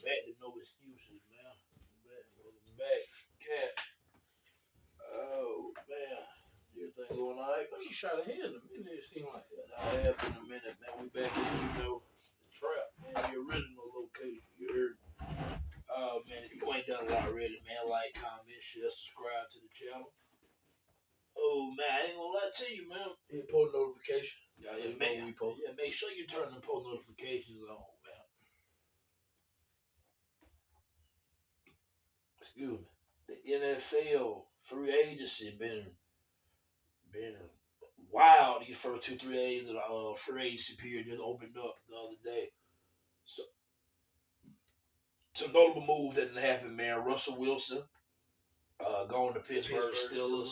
back to no excuses, man. Welcome back. Cat. Oh, man. Everything going all right? What you shot ahead in a minute? It seemed like that. I have in a minute, man. We back in, the trap, man. The original location. You heard? Oh, man. If you ain't done it already, man, like, comment, share, subscribe to the channel. Oh, man. I ain't gonna lie to you, man. Hit post notification. Make sure you turn the post notifications on, man. Excuse me. The NFL free agency been wild these first 2-3 days of the free agency period just opened up the other day. So some notable moves that didn't happen, man. Russell Wilson going to Pittsburgh Steelers.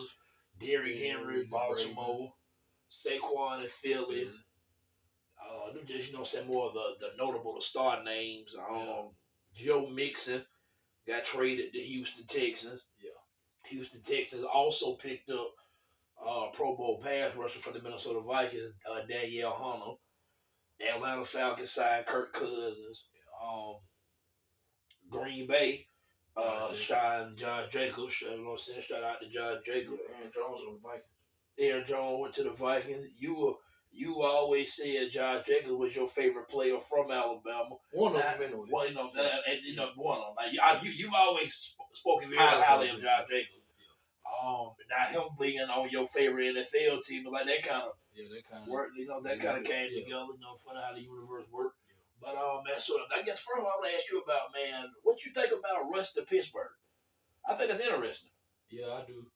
Derrick Henry, Baltimore. Saquon in Philly. Just, more of the notable, the star names. Joe Mixon got traded to Houston Texans. Yeah. Houston Texans also picked up Pro Bowl pass rusher from the Minnesota Vikings, Danielle Hunter. The Atlanta Falcons signed Kirk Cousins. Green Bay signed Josh Jacobs. Shout out to Josh Jacobs. Aaron Jones on the Vikings. Aaron Jones went to the Vikings. You always said Josh Jacobs was your favorite player from Alabama. One of them anyway. One of them. Like, you've always spoken very highly of Josh Jacobs. Now him being on your favorite NFL team, like that kind of worked. That kind of came together. Funny how the universe worked. Yeah. But man, so I guess first of all, I'm gonna ask you about, man, what you think about Russ to Pittsburgh? I think that's interesting. Yeah, I do.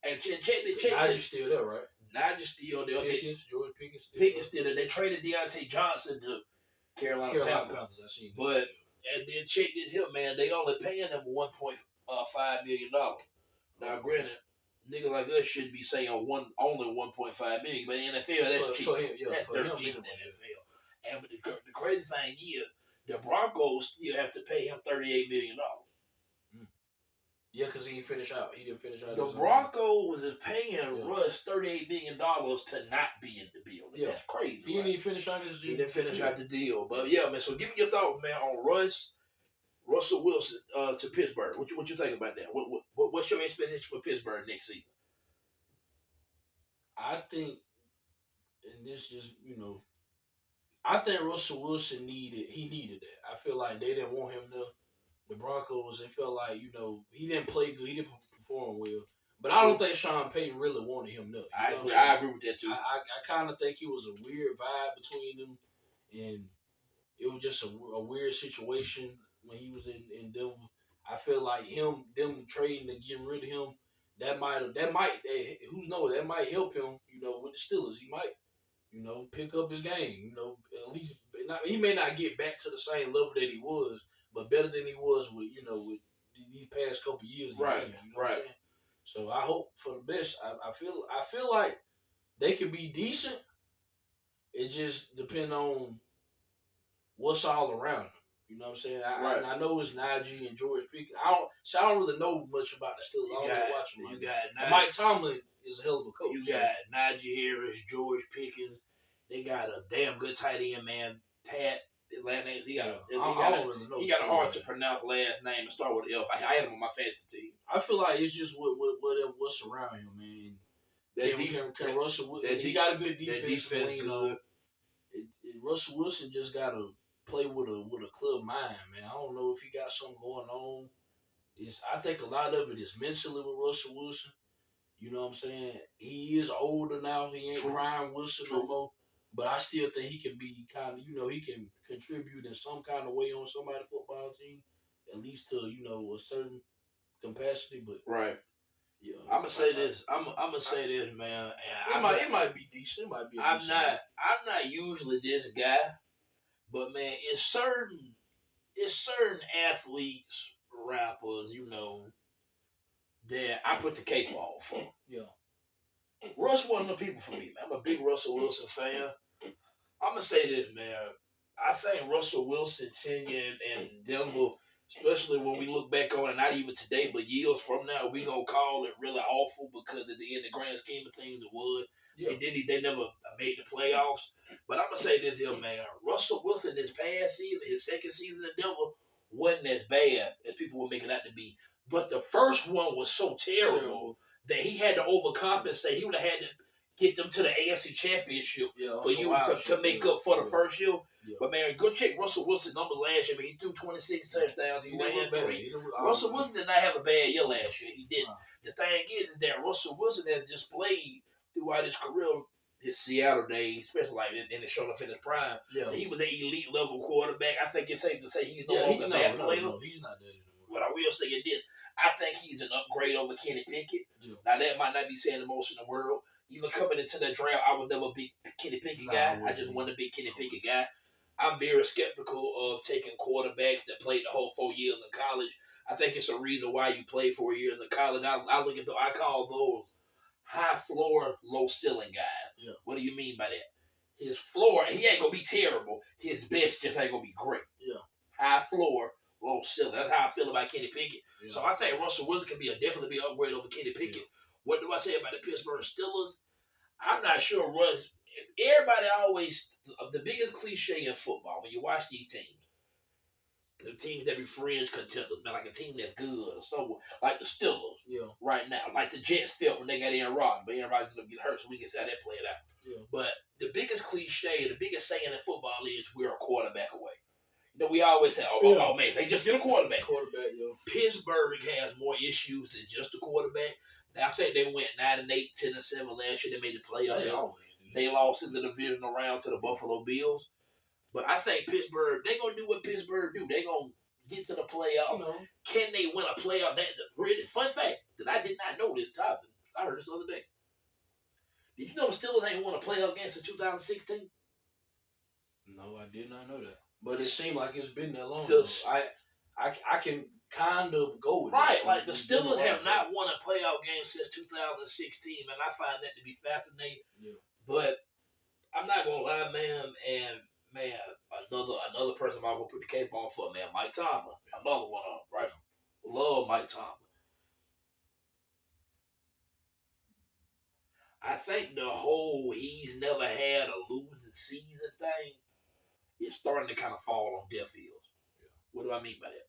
And check Najee's still there, right? Najee's still there. George Pickens still there. They traded Deontay Johnson to Carolina Panthers. I seen that. But and then check this here, man. They only paying them $1.5 million. Now, granted, nigga like us shouldn't be saying only $1.5 million, but in the NFL that's cheap. For him, that's dirt cheap in the NFL. And the crazy thing is, the Broncos still have to pay him $38 million. Yeah, because he didn't finish out. The Broncos is paying Russ $38 million to not be in the deal. Yeah. That's crazy. He didn't even finish out his deal. He didn't finish out the deal. But yeah, man. So give me your thoughts, man, on Russell Wilson to Pittsburgh. What you think about that? What's your expectation for Pittsburgh next season? I think, and this just I think Russell Wilson needed that. I feel like they didn't want him to. The Broncos, they felt like, he didn't play good. He didn't perform well. But I don't think Sean Payton really wanted him to. I agree with that, too. I kind of think it was a weird vibe between them. And it was just a weird situation when he was in Denver. I feel like them trading and getting rid of him, that might, who knows, that might help him, with the Steelers. He might, pick up his game. At least, he may not get back to the same level that he was, but better than he was with these past couple years. Right. So I hope for the best. I feel like they could be decent. It just depends on what's all around them. You know what I'm saying? I know it's Najee and George Pickens. I don't really know much about the Steelers. I don't really watch them. You got Mike Tomlin is a hell of a coach. You got Najee Harris, George Pickens. They got a damn good tight end, man. Pat. His last name, he got a hard to pronounce last name and start with F. I had him on my fantasy team. I feel like it's just what's around him, man. Can Russell? He got a good defense. Good. Russell Wilson just got to play with a clear mind, man. I don't know if he got something going on. I think a lot of it is mentally with Russell Wilson. You know what I'm saying? He is older now. He ain't prime Wilson no more. But I still think he can be kind of, he can contribute in some kind of way on somebody's football team, at least to, a certain capacity. But right, yeah, I'm gonna say this. I'm gonna say this, man. It might be decent. It might be. I'm not usually this guy, but man, it's certain athletes, rappers, that I put the cake on for. Yeah. Russ one of the people for me, man. I'm a big Russell Wilson fan. I'm going to say this, man. I think Russell Wilson tenure in Denver, especially when we look back on it, not even today, but years from now, we going to call it really awful because at the end, the grand scheme of things, it was. Yeah. They never made the playoffs. But I'm going to say this here, man. Russell Wilson, this past season, his second season in Denver, wasn't as bad as people were making out to be. But the first one was so terrible that he had to overcompensate. He would have had to get them to the AFC Championship for you to make up for the first year. Yeah. But man, go check Russell Wilson's numbers last year. He threw 26 touchdowns. He ran 3. Russell Wilson did not have a bad year last year. He didn't. The thing is that Russell Wilson has displayed throughout his career, his Seattle days, especially like in the showing up in his prime, he was an elite level quarterback. I think it's safe to say he's no longer that player. No, he's not that anymore. But I will say this. I think he's an upgrade over Kenny Pickett. Yeah. Now, that might not be saying the most in the world. Even coming into that draft, I was never a big Kenny Pickett guy. I just wasn't a big Kenny Pickett guy. I'm very skeptical of taking quarterbacks that played the whole 4 years in college. I think it's a reason why you played 4 years in college. I call those high floor, low ceiling guys. Yeah. What do you mean by that? His floor, he ain't going to be terrible. His best just ain't going to be great. Yeah. High floor, low ceiling. That's how I feel about Kenny Pickett. Yeah. So I think Russell Wilson can definitely be an upgrade over Kenny Pickett. Yeah. What do I say about the Pittsburgh Steelers? I'm not sure Russ. Everybody always, the biggest cliche in football, when you watch these teams, the teams that be fringe contenders, man, like a team that's good or so, like the Steelers right now, like the Jets felt when they got Aaron Rodgers, but Aaron Rodgers is going to get hurt, so we can see how that played out. Yeah. But the biggest cliche, the biggest saying in football is we're a quarterback away. You know, we always say, oh man, they just get a quarterback. Pittsburgh has more issues than just a quarterback. I think they went 9-8, 10-7 last year. They made the playoffs. They lost in the divisional round to the Buffalo Bills. But I think Pittsburgh, they're going to do what Pittsburgh do. They're going to get to the playoffs. Can they win a playoff? Really, fun fact that I did not know this, Tyler. I heard this the other day. Did you know the Steelers ain't won a playoff game since 2016? No, I did not know that. But it seemed like it's been that long. I can kind of go with it. Like the Steelers have not won a playoff game since 2016, man. I find that to be fascinating. Yeah. But I'm not gonna lie, man. Another person I'm gonna put the cape on for, man. Mike Tomlin, another one of them, right? Love Mike Tomlin. I think the whole he's never had a losing season thing is starting to kind of fall on deaf ears. Yeah. What do I mean by that?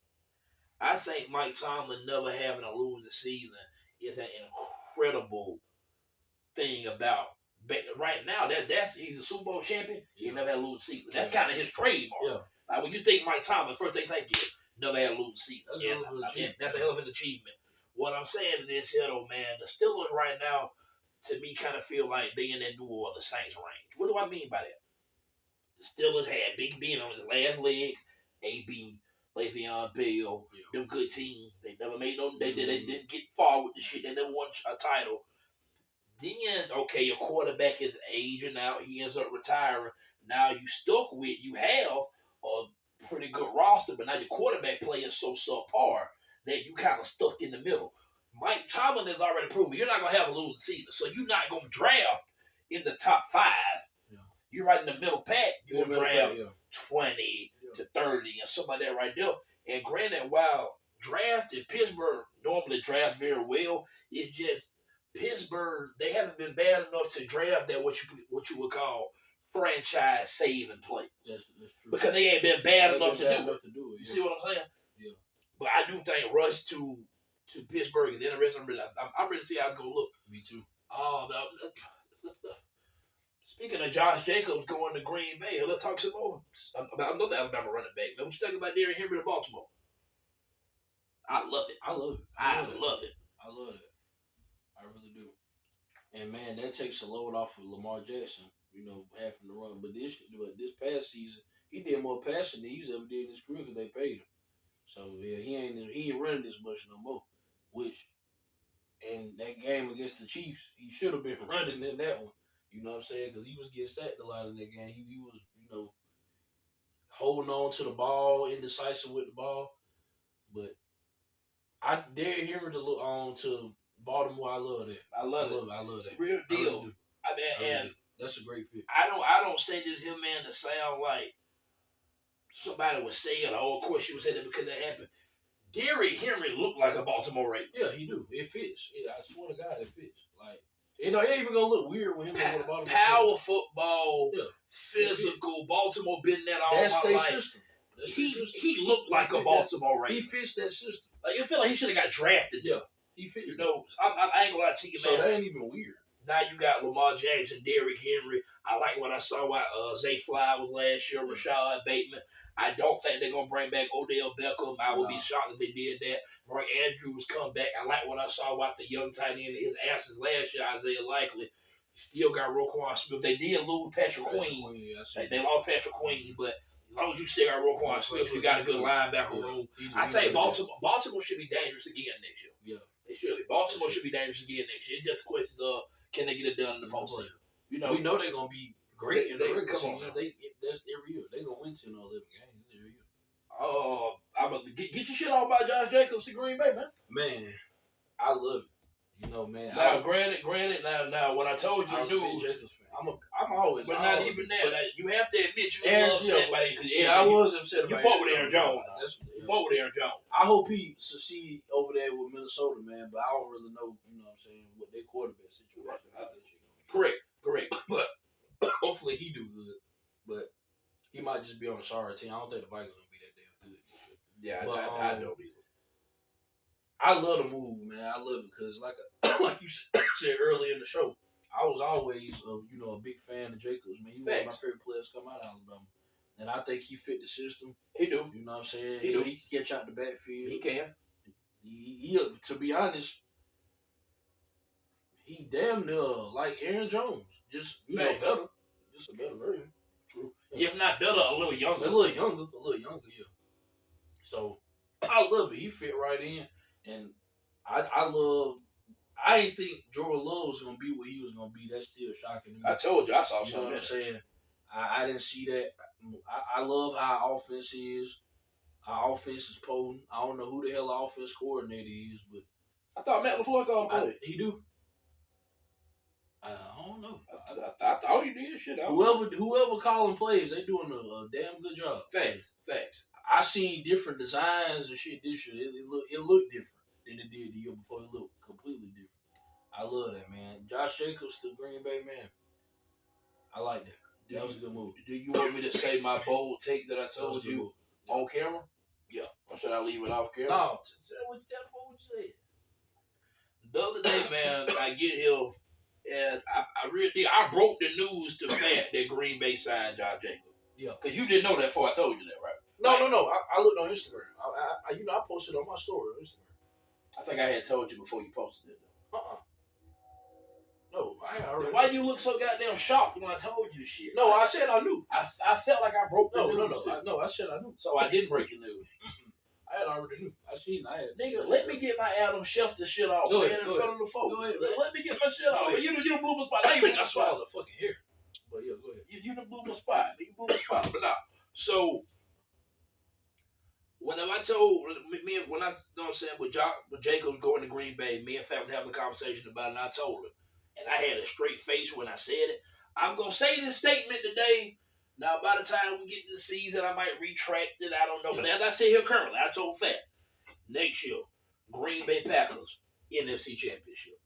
I think Mike Tomlin never having a losing season is an incredible thing about. Right now, he's a Super Bowl champion. He never had a losing season. That's kind of his trademark. Yeah. Like when you think Mike Tomlin, first thing you never had a losing season. That's a hell of an achievement. What I'm saying is here, though, man, the Steelers right now, to me, kind of feel like they in that New Orleans Saints range. What do I mean by that? The Steelers had Big Ben on his last legs, AB, Le'Veon Bell, them good teams. They never made they didn't get far with the shit. They never won a title. Then, okay, your quarterback is aging out. He ends up retiring. Now you have a pretty good roster, but now your quarterback play is so subpar that you kind of stuck in the middle. Mike Tomlin has already proven you're not going to have a losing season, so you're not going to draft in the top 5. Yeah. You're right in the middle pack. You're going to draft 20 to 30 and something like that right there. And granted, while drafted, Pittsburgh normally drafts very well, it's just Pittsburgh, they haven't been bad enough to draft that what you would call franchise saving play. That's true. Because they ain't been bad enough to do it. You see what I'm saying? Yeah. But I do think rush to Pittsburgh is interesting. I'm ready to see how it's going to look. Me too. Speaking of Josh Jacobs going to Green Bay, let's talk some more about another Alabama running back. Man, what you think about Derrick Henry to Baltimore? I love it. I love it. I really do. And man, that takes a load off of Lamar Jackson, having to run. But this past season, he did more passing than he's ever did in his career because they paid him. So yeah, he ain't running this much no more. Which, in that game against the Chiefs, he should have been running in that one. You know what I'm saying? Because he was getting sacked a lot in that game. He was, holding on to the ball, indecisive with the ball. But Derrick Henry to look on to Baltimore, I love that. I love that. Real deal. And that's a great fit. I don't say this here, man, to sound like somebody was saying, of course you would say that because that happened. Derrick Henry looked like a Baltimore Raven. Yeah, he do. It fits. I swear to God, it fits. Like, it ain't even gonna look weird with him going to Baltimore. Power football, physical. Baltimore been that all my life. System. He looked like a Baltimore Raven. He fits that system. Like, it feel like he should have got drafted. Yeah, he fits. You know, I ain't gonna lie to you, man. So that ain't even weird. Now you got Lamar Jackson, Derrick Henry. I like what I saw with Zay Flowers last year, Rashad Bateman. I don't think they're going to bring back Odell Beckham. I would be shocked if they did that. Mark Andrews come back. I like what I saw with the young tight end in his absence last year, Isaiah Likely. Still got Roquan Smith. They did lose Patrick Queen. They lost Patrick Queen, but as long as you still got Roquan Smith, you got a good linebacker room. I think Baltimore should be dangerous again next year. Yeah. They should be. Baltimore should be dangerous again next year. It's just a question of can they get it done in the postseason? You know, we know they're gonna be great in the regular season. That's every year. They're gonna win 10 or 11 games every year. I'm gonna get your shit off about Josh Jacobs to Green Bay, man. Man, I love it. You know, man. Now, granted. Now, when I told you, I'm always. But not even that. Like, you have to admit you were upset by it. Yeah, I was upset. You fought with Aaron Jones. You fought with Aaron Jones. I hope he succeed over there with Minnesota, man. But I don't really know. You know what I'm saying? What their quarterback situation. Correct. But hopefully he do good. But he might just be on a sorry team. I don't think the Vikings gonna be that damn good. Yeah, but, I don't either. I love the move, man. I love it because, like you said earlier in the show, I was always, a big fan of Jacobs. Man, he's one of my favorite players come out of Alabama, and I think he fit the system. He do. You know what I'm saying? He do. He can catch out the backfield. He can. He to be honest, he damn near like Aaron Jones, just better, just a better version. True. If not better, a little younger. A little younger, yeah. So I love it. He fit right in. And I didn't think Jordan Love was going to be what he was going to be. That's still shocking to me. I told you, I saw something. You know what I'm saying? I didn't see that. I love how our offense is. Our offense is potent. I don't know who the hell our offense coordinator is, but I thought Matt LaFleur called play. He do. I don't know. I thought he did. Shit. Whoever calling plays, they doing a damn good job. Thanks. I seen different designs and shit this year. It looked different than it did the year before. It looked completely different. I love that, man. Josh Jacobs to Green Bay, man. I like that. That was a good move. Do you want me to say my bold take that I told you on camera? Yeah. Or should I leave it off camera? No. Tell what you said. The other day, man, I get here and I really I broke the news to Fat that Green Bay signed Josh Jacobs. Yeah. Because you didn't know that before I told you that, right? No. I looked on Instagram. I posted on my story on Instagram. I think I had told you before you posted it, though. No, I ain't already. Why you look so goddamn shocked when I told you shit? No, I said I knew. I felt like I broke the news. No, I said I knew. So I didn't break the news. I had already knew. I had. Nigga, let me get my Adam Schefter shit off, man, in front of the folks. Go ahead. Let me get my shit off. You done blew my spot. I swallowed the fucking hair. But yeah, go ahead. You done blew my spot. You blew my spot. But now, so whenever I told me, when I, you know what I'm saying, with Jacobs going to Green Bay, me and family having a conversation about it, and I told him, and I had a straight face when I said it. I'm gonna say this statement today. Now, by the time we get to the season, I might retract it. I don't know. But as I sit here currently, I told Fat, next year, Green Bay Packers, NFC Championship.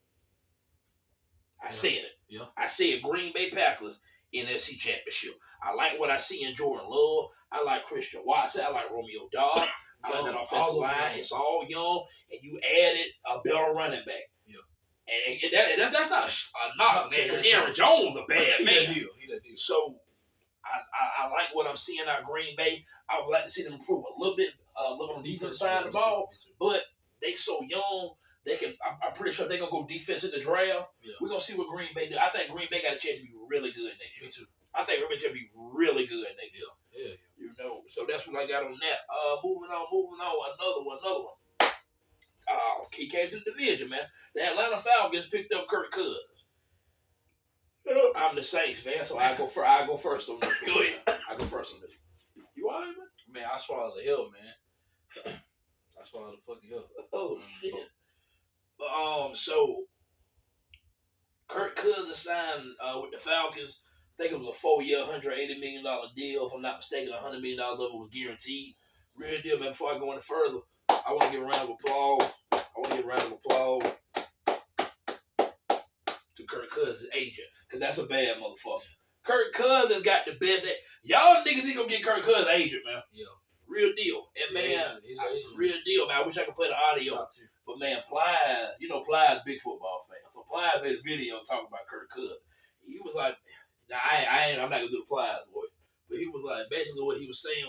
I said it. Yeah. I said Green Bay Packers, NFC Championship. I like what I see in Jordan Love. I like Christian Watson. I like Romeo Dobbs. I like that offensive line. It's all young. And you added a better running back. Yeah. And that's not a knock, man, because Aaron Jones a bad man. He that deal. So, I like what I'm seeing out of Green Bay. I would like to see them improve a little bit on the defensive side of the ball. But they so young, they can. I'm pretty sure they're gonna go defense in the draft. Yeah. We're gonna see what Green Bay do. I think Green Bay got a chance to be really good next year. Me too. I think Green Bay will be really good next year. Yeah. You know. So that's what I got on that. Moving on. Another one. He came to the division, man. The Atlanta Falcons picked up Kirk Cousins. I'm the Saints fan, so I go first on this. Go ahead. I go first on this. You all right, man? Man, I swallowed the hell, man. I swallowed the fucking hell. Oh, shit. So, Kirk Cousins signed with the Falcons. I think it was a 4-year, $180 million deal. If I'm not mistaken, $100 million level was guaranteed. Real deal, man. Before I go any further, I want to give a round of applause. To Kirk Cousins' agent, because that's a bad motherfucker. Kirk Cousins got the best. Y'all niggas ain't gonna get Kirk Cousins' agent, man. Yeah. Real deal. And man, real deal, man. I wish I could play the audio. But man, Plies, Plies big football fan. So Plies made a video talking about Kirk Cousins. He was like, now I'm not gonna do the Plies voice, but he was like, basically what he was saying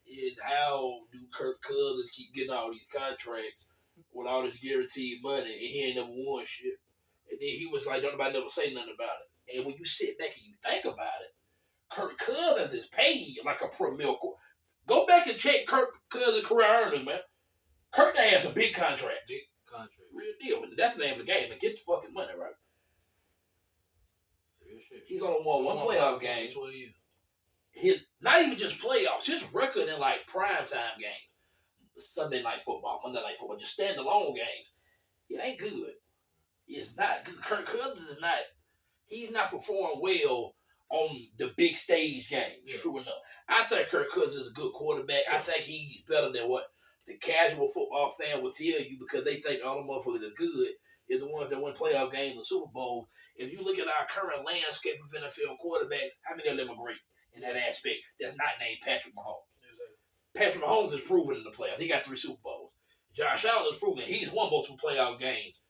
is how do Kirk Cousins keep getting all these contracts with all this guaranteed money and he ain't never won shit. And then he was like, don't nobody never say nothing about it. And when you sit back and you think about it, Kirk Cousins is paid like a premier. Go back and check Kirk Cousins' career earnings, man. Kirk has a big contract. Big contract. Real deal. That's the name of the game. And get the fucking money, right? Real shit. He's only won one playoff game. 12 years. Not even just playoffs. His record in like primetime games, Sunday night football, Monday night football, just standalone games, it ain't good. It's not good. Kirk Cousins is not. He's not performing well on the big stage games. Yeah. True enough. I think Kirk Cousins is a good quarterback. Yeah. I think he's better than what the casual football fan will tell you because they think all the motherfuckers that are good is the ones that win playoff games and Super Bowl. If you look at our current landscape of NFL quarterbacks, how many of them are great in that aspect that's not named Patrick Mahomes? Exactly. Patrick Mahomes is proven in the playoffs. He got 3 Super Bowls. Josh Allen is proven he's won multiple playoff games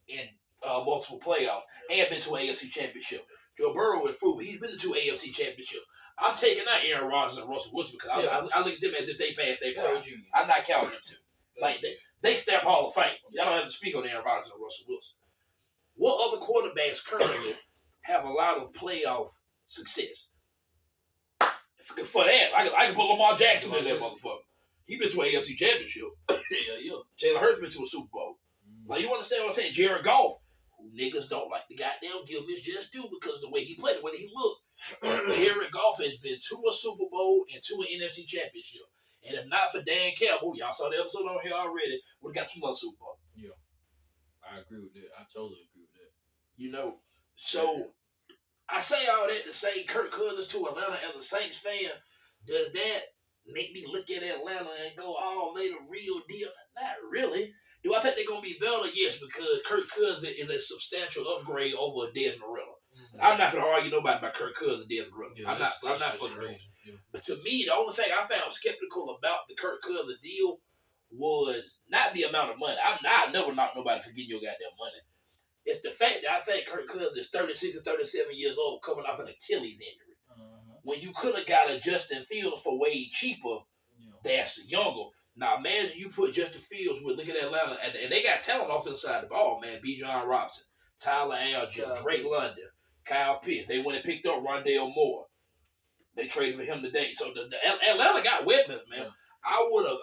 in multiple playoffs and been to an AFC championship. Joe Burrow has proven he's been to 2 AFC championships. I'm taking out Aaron Rodgers and Russell Wilson because I look at them as if they passed their prime. I'm not counting them two. Like they stamp Hall of Fame. Y'all don't have to speak on Aaron Rodgers and Russell Wilson. What other quarterbacks currently have a lot of playoff success? For that, I can put Lamar Jackson in that motherfucker. He been to an AFC championship. Yeah. Jalen Hurts been to a Super Bowl. Like, you understand what I'm saying? Jared Goff, who niggas don't like the goddamn give him his just due because of the way he played, the way he looked. Jared Goff has been to a Super Bowl and to an NFC championship. And if not for Dan Campbell, y'all saw the episode on here already, would have got 2 more Super Bowl. Yeah. I agree with that. I totally agree with that. So I say all that to say Kirk Cousins to Atlanta as a Saints fan, does that make me look at Atlanta and go, oh, they the real deal? Not really. Do I think they're going to be better? Yes, because Kirk Cousins is a substantial upgrade over Desmond Ritter. Mm-hmm. I'm not going to argue nobody about Kirk Cousins and Desmond Ritter. Yeah, I'm not for the reason. Yeah. But to me, the only thing I found skeptical about the Kirk Cousins deal was not the amount of money. I never knock nobody for getting your goddamn money. It's the fact that I think Kirk Cousins is 36 or 37 years old coming off an Achilles injury. Uh-huh. When you could have got a Justin Fields for way cheaper, that's younger. Now, imagine you put Justin Fields with, look at Atlanta, and they got talent off the side of the ball, man. B. John Robinson, Tyler Algier, Drake London, Kyle Pitts. They went and picked up Rondale Moore. They traded for him today. So the Atlanta got weapons, man. Yeah. I would have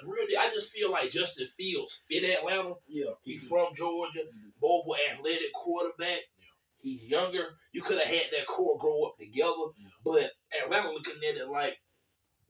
really, I just feel like Justin Fields fit Atlanta. Yeah. He's from Georgia, mobile, athletic quarterback. Yeah. He's younger. You could have had that core grow up together. Yeah. But Atlanta looking at it like,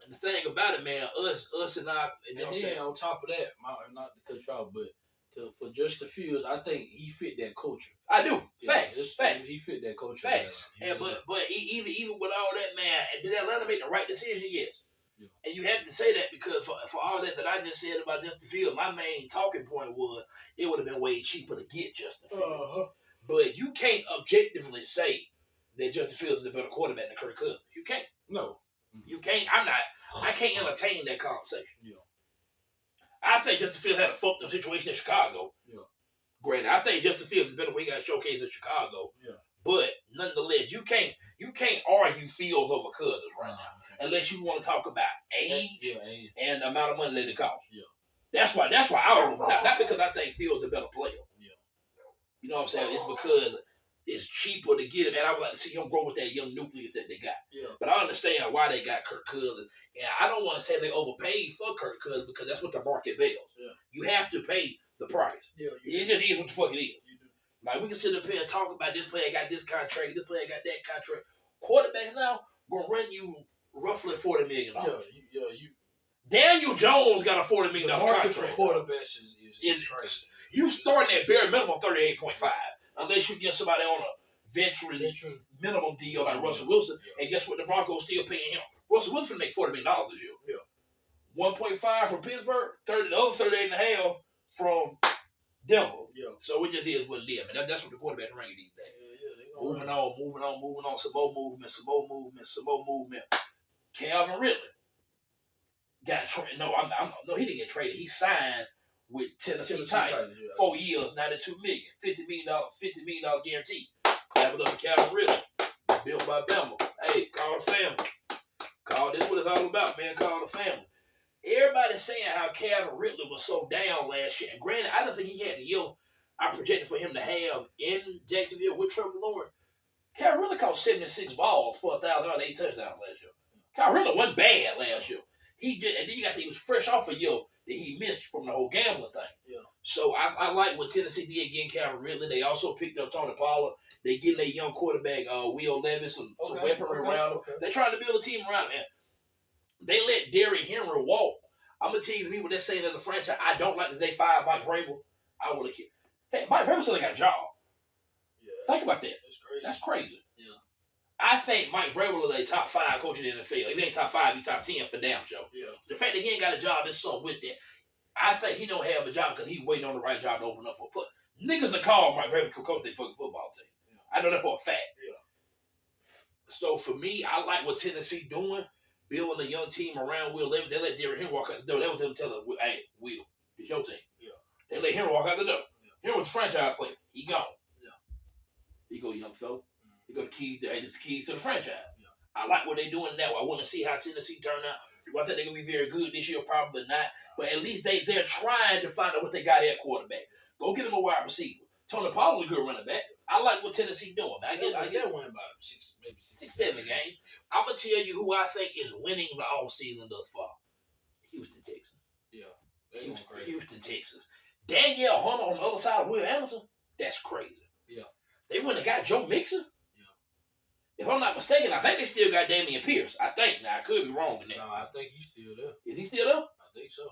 the thing about it, man, us and I, and then on top of that, not to cut you off, but for Justin Fields, I think he fit that culture. I do. Facts. Facts. He fit that culture. Facts. And but even with all that, man, did Atlanta make the right decision? Yes. Yeah. And you have to say that because for all that I just said about Justin Fields, my main talking point was it would have been way cheaper to get Justin Fields. Uh-huh. But you can't objectively say that Justin Fields is a better quarterback than Kirk Cousins. You can't. No. You can't. I can't entertain that conversation. Yeah. I think Justin Fields had a fucked up situation in Chicago. Yeah. Granted, I think Justin Fields is better when he got showcased in Chicago. Yeah. But nonetheless, you can't argue Fields over Cousins right now, unless you want to talk about age and the amount of money that it costs. Yeah. That's why I don't. Not because I think Fields is a better player. Yeah. You know what I'm saying? It's because it's cheaper to get him, and I would like to see him grow with that young nucleus that they got. Yeah. But I understand why they got Kirk Cousins, and I don't want to say they overpaid for Kirk Cousins because that's what the market bears. Yeah. You have to pay the price. Yeah. It just is what the fuck it is. Like, we can sit up here and talk about this player got this contract, this player got that contract. Quarterbacks now gonna run you roughly $40 million. Yeah. Daniel Jones got a $40 million contract. For quarterbacks is crazy. You starting at bare minimum 38.5, unless you get somebody on a veteran minimum deal like Russell Wilson. Yeah. And guess what? The Broncos still paying him. Russell Wilson make $40 million this year. Yeah. 1.5 from Pittsburgh, the other 38.5 from Denver. Yeah. So it just is what it is, man. That's what the quarterback ranking these days. Moving on. Some more movement. Calvin Ridley. got traded. No, he didn't get traded. He signed with Tennessee Titans. 4 years, $92 million, $50 million guaranteed. Clap it up to Calvin Ridley. Built by Bama. Hey, call the family. Call this what it's all about, man. Call the family. Everybody's saying how Calvin Ridley was so down last year. And granted, I don't think he had the year I projected for him to have in Jacksonville with Trevor Lawrence. Calvin Ridley caught 76 balls for 1,000 yards, 8 touchdowns last year. Calvin Ridley wasn't bad last year. And then you got he was fresh off a year that he missed from the whole gambling thing. Yeah. So I like what Tennessee did getting Calvin Ridley. They also picked up Tony Pollard. They getting their young quarterback, Will Levis, some weaponry around him. Okay. They're trying to build a team around him. Man. They let Derrick Henry walk. I'm going to tell you the people that saying as a franchise, I don't like that they fired Mike Vrabel. I would have killed. Mike Vrabel still ain't got a job. Yeah, think about that. That's crazy. Yeah. I think Mike Vrabel is a top 5 coach in the NFL. If he ain't top 5, he's top 10 for damn sure. Yeah. The fact that he ain't got a job is something with that. I think he don't have a job because he's waiting on the right job to open up for a put. Niggas to call Mike Vrabel to coach their fucking football team. Yeah. I know that for a fact. Yeah. So for me, I like what Tennessee doing. Building a young team around Will Levis. They let Derrick Henry walk out the door. That was them telling him, hey, Will, it's your team. Yeah. They let Henry walk out the door. Yeah. Henry was a franchise player. He gone. Yeah. He go, young fella. He got the keys to the franchise. Yeah. I like what they're doing now. I want to see how Tennessee turn out. Do I think they're going to be very good this year? Probably not. But at least they're trying to find out what they got at quarterback. Go get them a wide receiver. Tony Pollard is a good running back. I like what Tennessee doing. I get win about 6, 7 games. I'm going to tell you who I think is winning the offseason thus far. Houston, Texas. Yeah. Houston, Texas. Danielle Hunter on the other side of Will Anderson, that's crazy. Yeah. They went and got Joe Mixon. Yeah. If I'm not mistaken, I think they still got Damian Pierce. I think. Now, I could be wrong in that. No, I think he's still there. Is he still there? I think so.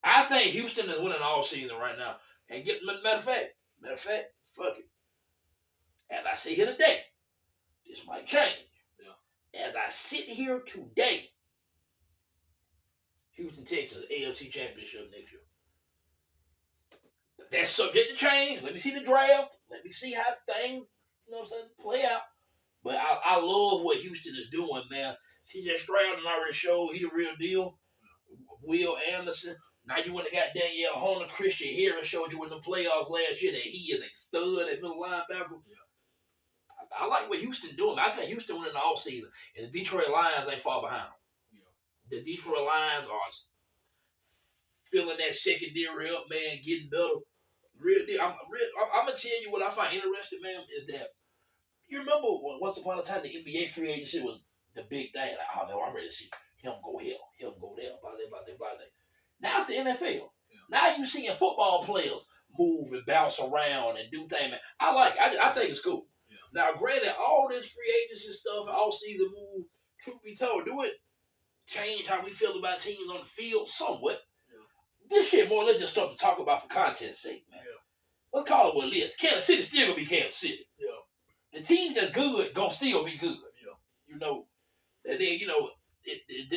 I think Houston is winning all season right now. And matter of fact, fuck it. As I sit here today, this might change. Yeah. As I sit here today, Houston, Texas, AFC Championship next year. That's subject to change. Let me see the draft. Let me see how things, play out. But I love what Houston is doing, man. CJ Stroud already showed he the real deal. Will Anderson. Now you went and got Danielle Hunter. Christian Harris showed you in the playoffs last year that he is a stud at middle linebacker. Yeah. I like what Houston doing. I think Houston winning the offseason. And the Detroit Lions ain't far behind them. Yeah. The Detroit Lions are filling that secondary up, man, getting better. Real deal. I'm going to tell you what I find interesting, man, is that you remember once upon a time the NBA free agency was the big thing. Like, oh, man, I'm ready to see him go here, him go there, blah, blah, blah, blah. Now it's the NFL. Yeah. Now you're seeing football players move and bounce around and do things, man. I like it. I think it's cool. Yeah. Now, granted, all this free agency stuff, all season move, truth be told, do it change how we feel about teams on the field somewhat. Yeah. This shit more or less just stuff to talk about for content's sake, man. Yeah. Let's call it what it is. Kansas City still gonna be Kansas City. Yeah. The team that's good gonna still be good. Yeah. And then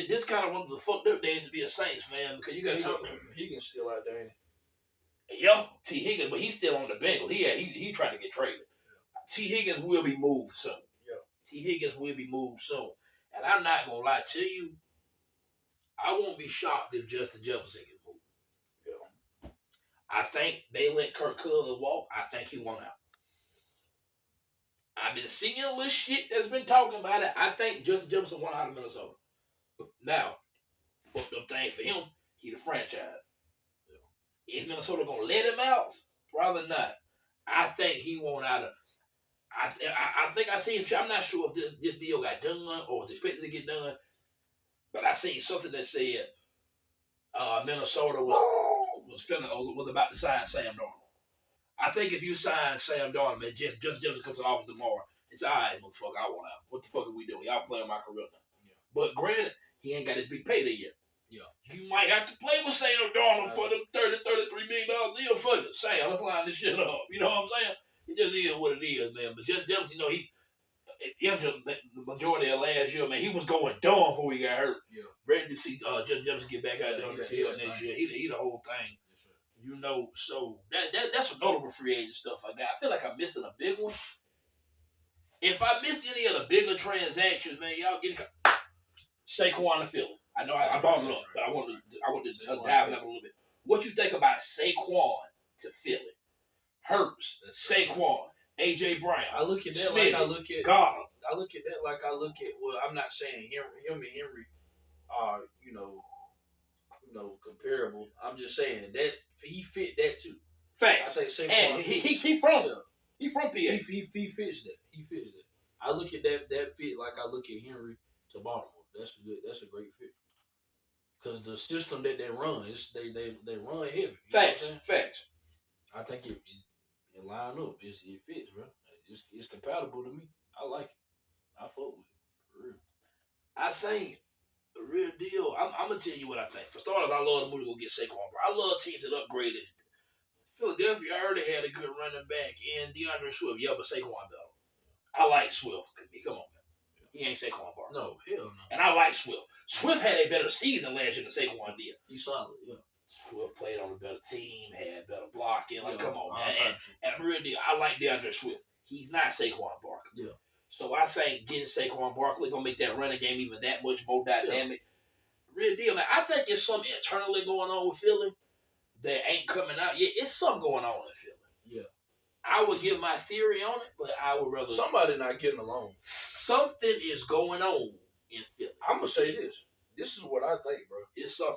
this kind of one of the fucked up days to be a Saints fan because you got to talk. Higgins still out there. Yeah, T. Higgins, but he's still on the Bengals. He trying to get traded. Yeah. T. Higgins will be moved soon. Yeah. T. Higgins will be moved soon. And I'm not gonna lie to you, I won't be shocked if Justin Jefferson gets moved. Yeah. I think they let Kirk Cousins walk. I think he won out. I've been seeing a little shit that's been talking about it. I think Justin Jefferson won out of Minnesota. Now, fucked up thing for him, he the franchise. Yeah. Is Minnesota gonna let him out? Probably not. I think he won't out of. I think I seen. I'm not sure if this deal got done or was expected to get done, but I seen something that said Minnesota was about to sign Sam Darnold. I think if you sign Sam Darnold, man, just come to the office tomorrow, it's all right, motherfucker. I want out. What the fuck are we doing? Y'all playing my career now. Yeah. But granted, he ain't got his big payday yet. Yeah. You might have to play with Sam Darnold for them $33 million deal. Fuck it. Sam, let's line this shit up. You know what I'm saying? It just is what it is, man. But just he injured the majority of last year, man. He was going dumb before he got hurt. Yeah. Ready to see Justin Jefferson get back out there on the field next year. He the whole thing. So that's some notable free agent stuff I got. I feel like I'm missing a big one. If I missed any of the bigger transactions, man, y'all get Saquon to Philly. I know I brought it up, but I want to dive in a little bit. What you think about Saquon to Philly? Hurts, Saquon, A.J. Brown. I look at that Smith, like I look at Goddard. I look at that like I look at. Well, I'm not saying him and Henry are comparable. I'm just saying that he fit that too. Facts. I think Saquon. And he from PA. He fits that. He fits that. I look at that fit like I look at Henry to Baltimore. That's good. That's a great fit. Because the system that they run, they run heavy. Facts. I think it line up. It fits, bro. It's compatible to me. I like it. I fuck with it. For real. I think the real deal. I'm gonna tell you what I think. For starters, I love the move to go get Saquon, bro. I love teams that upgraded. Philadelphia already had a good running back in DeAndre Swift. Yeah, but Saquon though. I like Swift. Come on, man. He ain't Saquon Barkley. No, hell no. And I like Swift. Swift had a better season last year than Saquon did. He's solid, yeah. Swift played on a better team, had better blocking. Like, come on, man. And really, I like DeAndre Swift. He's not Saquon Barkley. Yeah. So I think getting Saquon Barkley gonna make that running game even that much more dynamic. Yeah. Real deal, man. I think there's something internally going on with Philly that ain't coming out yet. It's something going on in Philly. Yeah. I would give my theory on it, but I would rather somebody not getting along. Something is going on in Philly. I'm gonna say this. This is what I think, bro. It's something.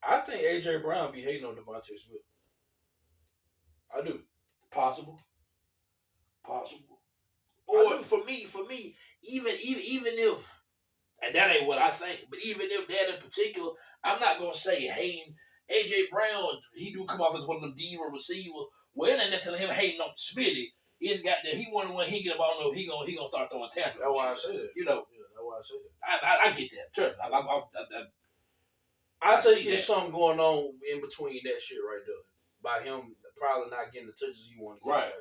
I think A.J. Brown be hating on Devontae Smith. I do. Possible. Or for me, even if, and that ain't what I think, but even if that in particular, I'm not gonna say hating A.J. Brown. He do come off as one of them diva receivers. Well, it ain't necessarily him hating on Smitty. It's got that he wonder when he get up. I don't know if he gonna start throwing tantrums. That's why I say that. Yeah, that's why I say that. I get that. Sure. I think there's something going on in between that shit right there. By him probably not getting the touches he wanted to get. Right.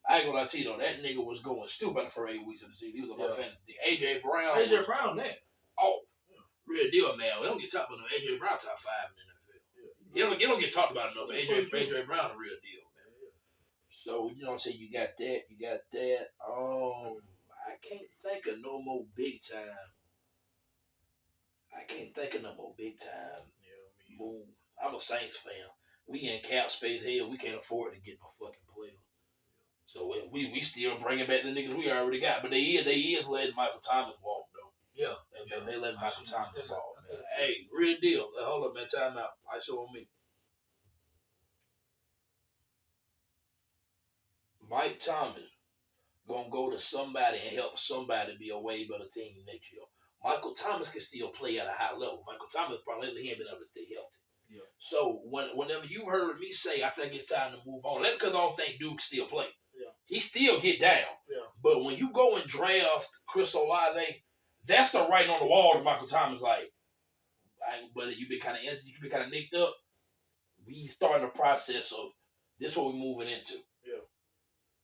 I ain't gonna lie to you though, that nigga was going stupid for 8 weeks of the season. He was on my fantasy. A.J. Brown. That. Oh, real deal, man. We don't get talked about no A.J. Brown top 5 in the NFL. Yeah. You don't get talked about enough. A.J. Brown, a real deal, man. So, you know what I'm saying? You got that. I can't think of no more big time. Move. I'm a Saints fan. We in cap space here. We can't afford to get no fucking player. So we still bringing back the niggas we already got. But they is letting Michael Thomas walk, though. Yeah. They letting Michael Thomas walk, man. Hey, real deal. Hold up, man. Time out. I show on me. Mike Thomas gonna go to somebody and help somebody be a way better team next year. Michael Thomas can still play at a high level. Michael Thomas probably ain't been able to stay healthy. Yeah. So whenever you heard me say I think it's time to move on, that's because I don't think Duke still play. Yeah. He still get down. Yeah. But when you go and draft Chris Olave, that's the writing on the wall to Michael Thomas. Like, but you been kind of nicked up. We starting the process of this. What we moving into. Yeah.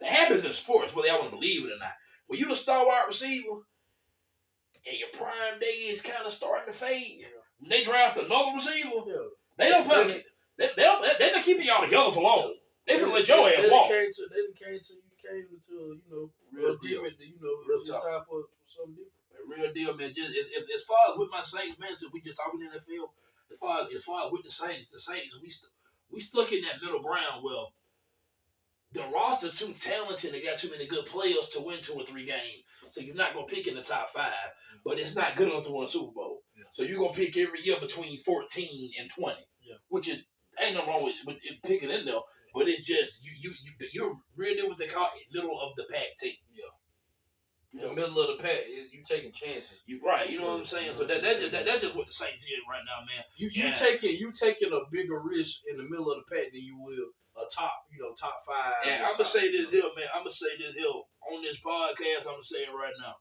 That happens in sports, whether y'all want to believe it or not. When you the star wide receiver, and your prime day is kind of starting to fade. Yeah. When they draft another receiver, they don't play. They're not keeping y'all together for long. They finna let your ass walk. They came to real deal. It's just time for something different. Real deal, man. Just as far as with my Saints, man, since we just talking in the field, as far as with the Saints, we stuck in that middle ground. Well, the roster too talented. They got too many good players to win 2 or 3 games. So you're not gonna pick in the top 5, but it's not good enough to win a Super Bowl. Yeah. So you're gonna pick every year between 14 and 20, which is ain't nothing wrong with picking in there. But it's just you're really what they call middle of the pack team. Yeah. In the middle of the pack, you taking chances. You right. You know what I'm saying. So that's just what the Saints is right now, man. You taking a bigger risk in the middle of the pack than you will a top 5. And I'm gonna say this here, man. I'm gonna say this here on this podcast. I'm gonna say it right now.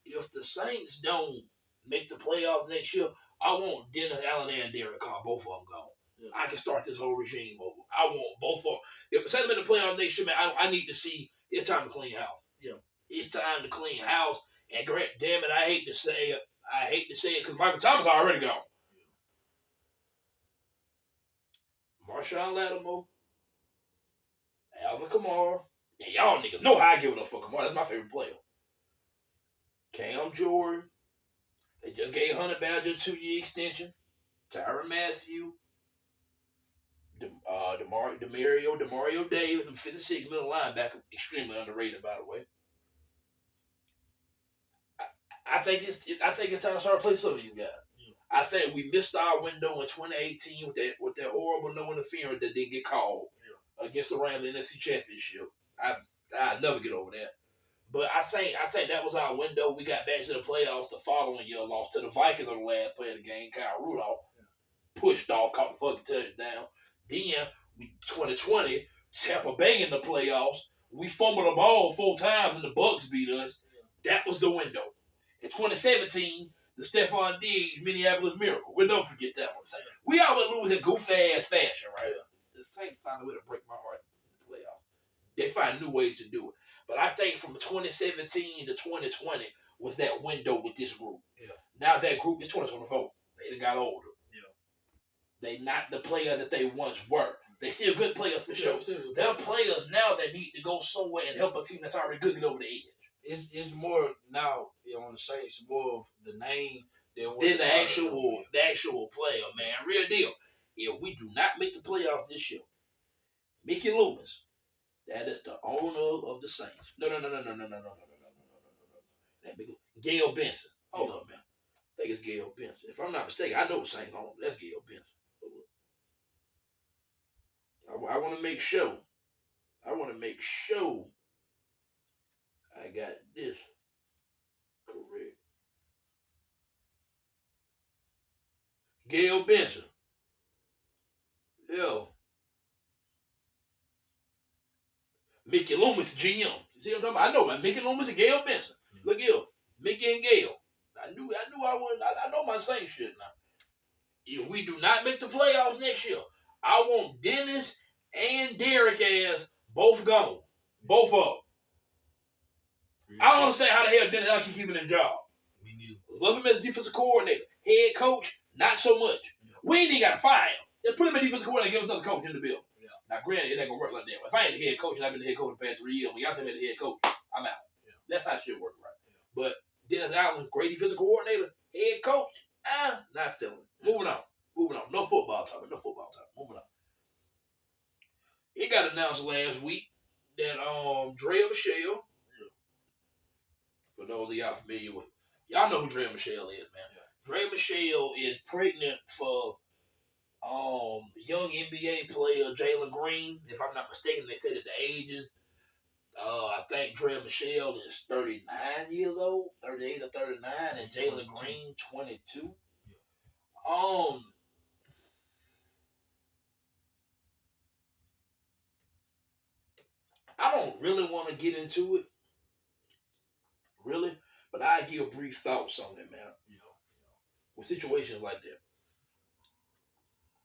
If the Saints don't make the playoffs next year, I want Dennis Allen and Derek Carr, both of them gone. Yeah. I can start this whole regime over. I want both of them. If the Saints make the playoffs next year, man, I need to see it's time to clean house. Yeah, it's time to clean house. And Grant, damn it, I hate to say it because Michael Thomas already gone. Yeah. Marshawn Lattimore. Alvin Kamara. And y'all niggas know how I give it up for Kamara. That's my favorite player. Cam Jordan. They just gave Hunter Badger a 2-year extension. Tyrann Mathieu, Demario Davis, 56 middle linebacker, extremely underrated, by the way. I think it's time to start playing some of you guys. I think we missed our window in 2018 with that horrible no interference that didn't get called against the Rams in the NFC Championship. I'll never get over that. But I think that was our window. We got back to the playoffs the following year, lost to the Vikings on the last play of the game. Kyle Rudolph pushed off, caught the fucking touchdown. Then, 2020, Tampa Bay in the playoffs. We fumbled the ball 4 times and the Bucs beat us. That was the window. In 2017, the Stephon Diggs Minneapolis Miracle. We'll never forget that one. We always lose in goofy-ass fashion, right? The Saints find a way to break my heart in the playoffs. They find new ways to do it. But I think from 2017 to 2020 was that window with this group. Yeah. Now that group is 2024. They done got older. Yeah. They not the player that they once were. They still good players for sure. They're players now that need to go somewhere and help a team that's already good get over the edge. It's more now, on the Saints, more of the name than the actual player, man. Real deal. If we do not make the playoffs this year, Mickey Loomis, that is the owner of the Saints. No. Gail Benson. Hold up, man. I think it's Gail Benson. If I'm not mistaken, I know the Saints owner. That's Gail Benson. I want to make sure. I got this correct. Gail Benson. Yo. Mickey Loomis, GM. You see what I'm talking about? I know, man. Mickey Loomis and Gail Benson. Look here. Mickey and Gail. I knew I wouldn't. I know my same shit now. If we do not make the playoffs next year, I want Dennis and Derek as both gone. Both of them. I don't understand how the hell Dennis can keep his job. Me neither. Love him as defensive coordinator. Head coach, not so much. We ain't even got to fire him. Just put him as defensive coordinator and give us another coach in the building. Yeah. Now, granted, it ain't going to work like that. If I ain't the head coach and I've been the head coach for the past 3 years, when y'all tell me the head coach, I'm out. Yeah. That's how shit work, right? Yeah. But Dennis Allen, great defensive coordinator, head coach, not feeling it. Moving on. No football talk. Moving on. It got announced last week that Draya Michele, for those of y'all familiar with, y'all know who Draya Michele is, man. Yeah. Draya Michele is pregnant for young NBA player Jalen Green. If I'm not mistaken, they said that the ages. I think Draya Michele is 39 years old, 38 or 39, and Jalen Green 22. Yeah. I don't really want to get into it, really, but I give brief thoughts on it, man. With situations like that,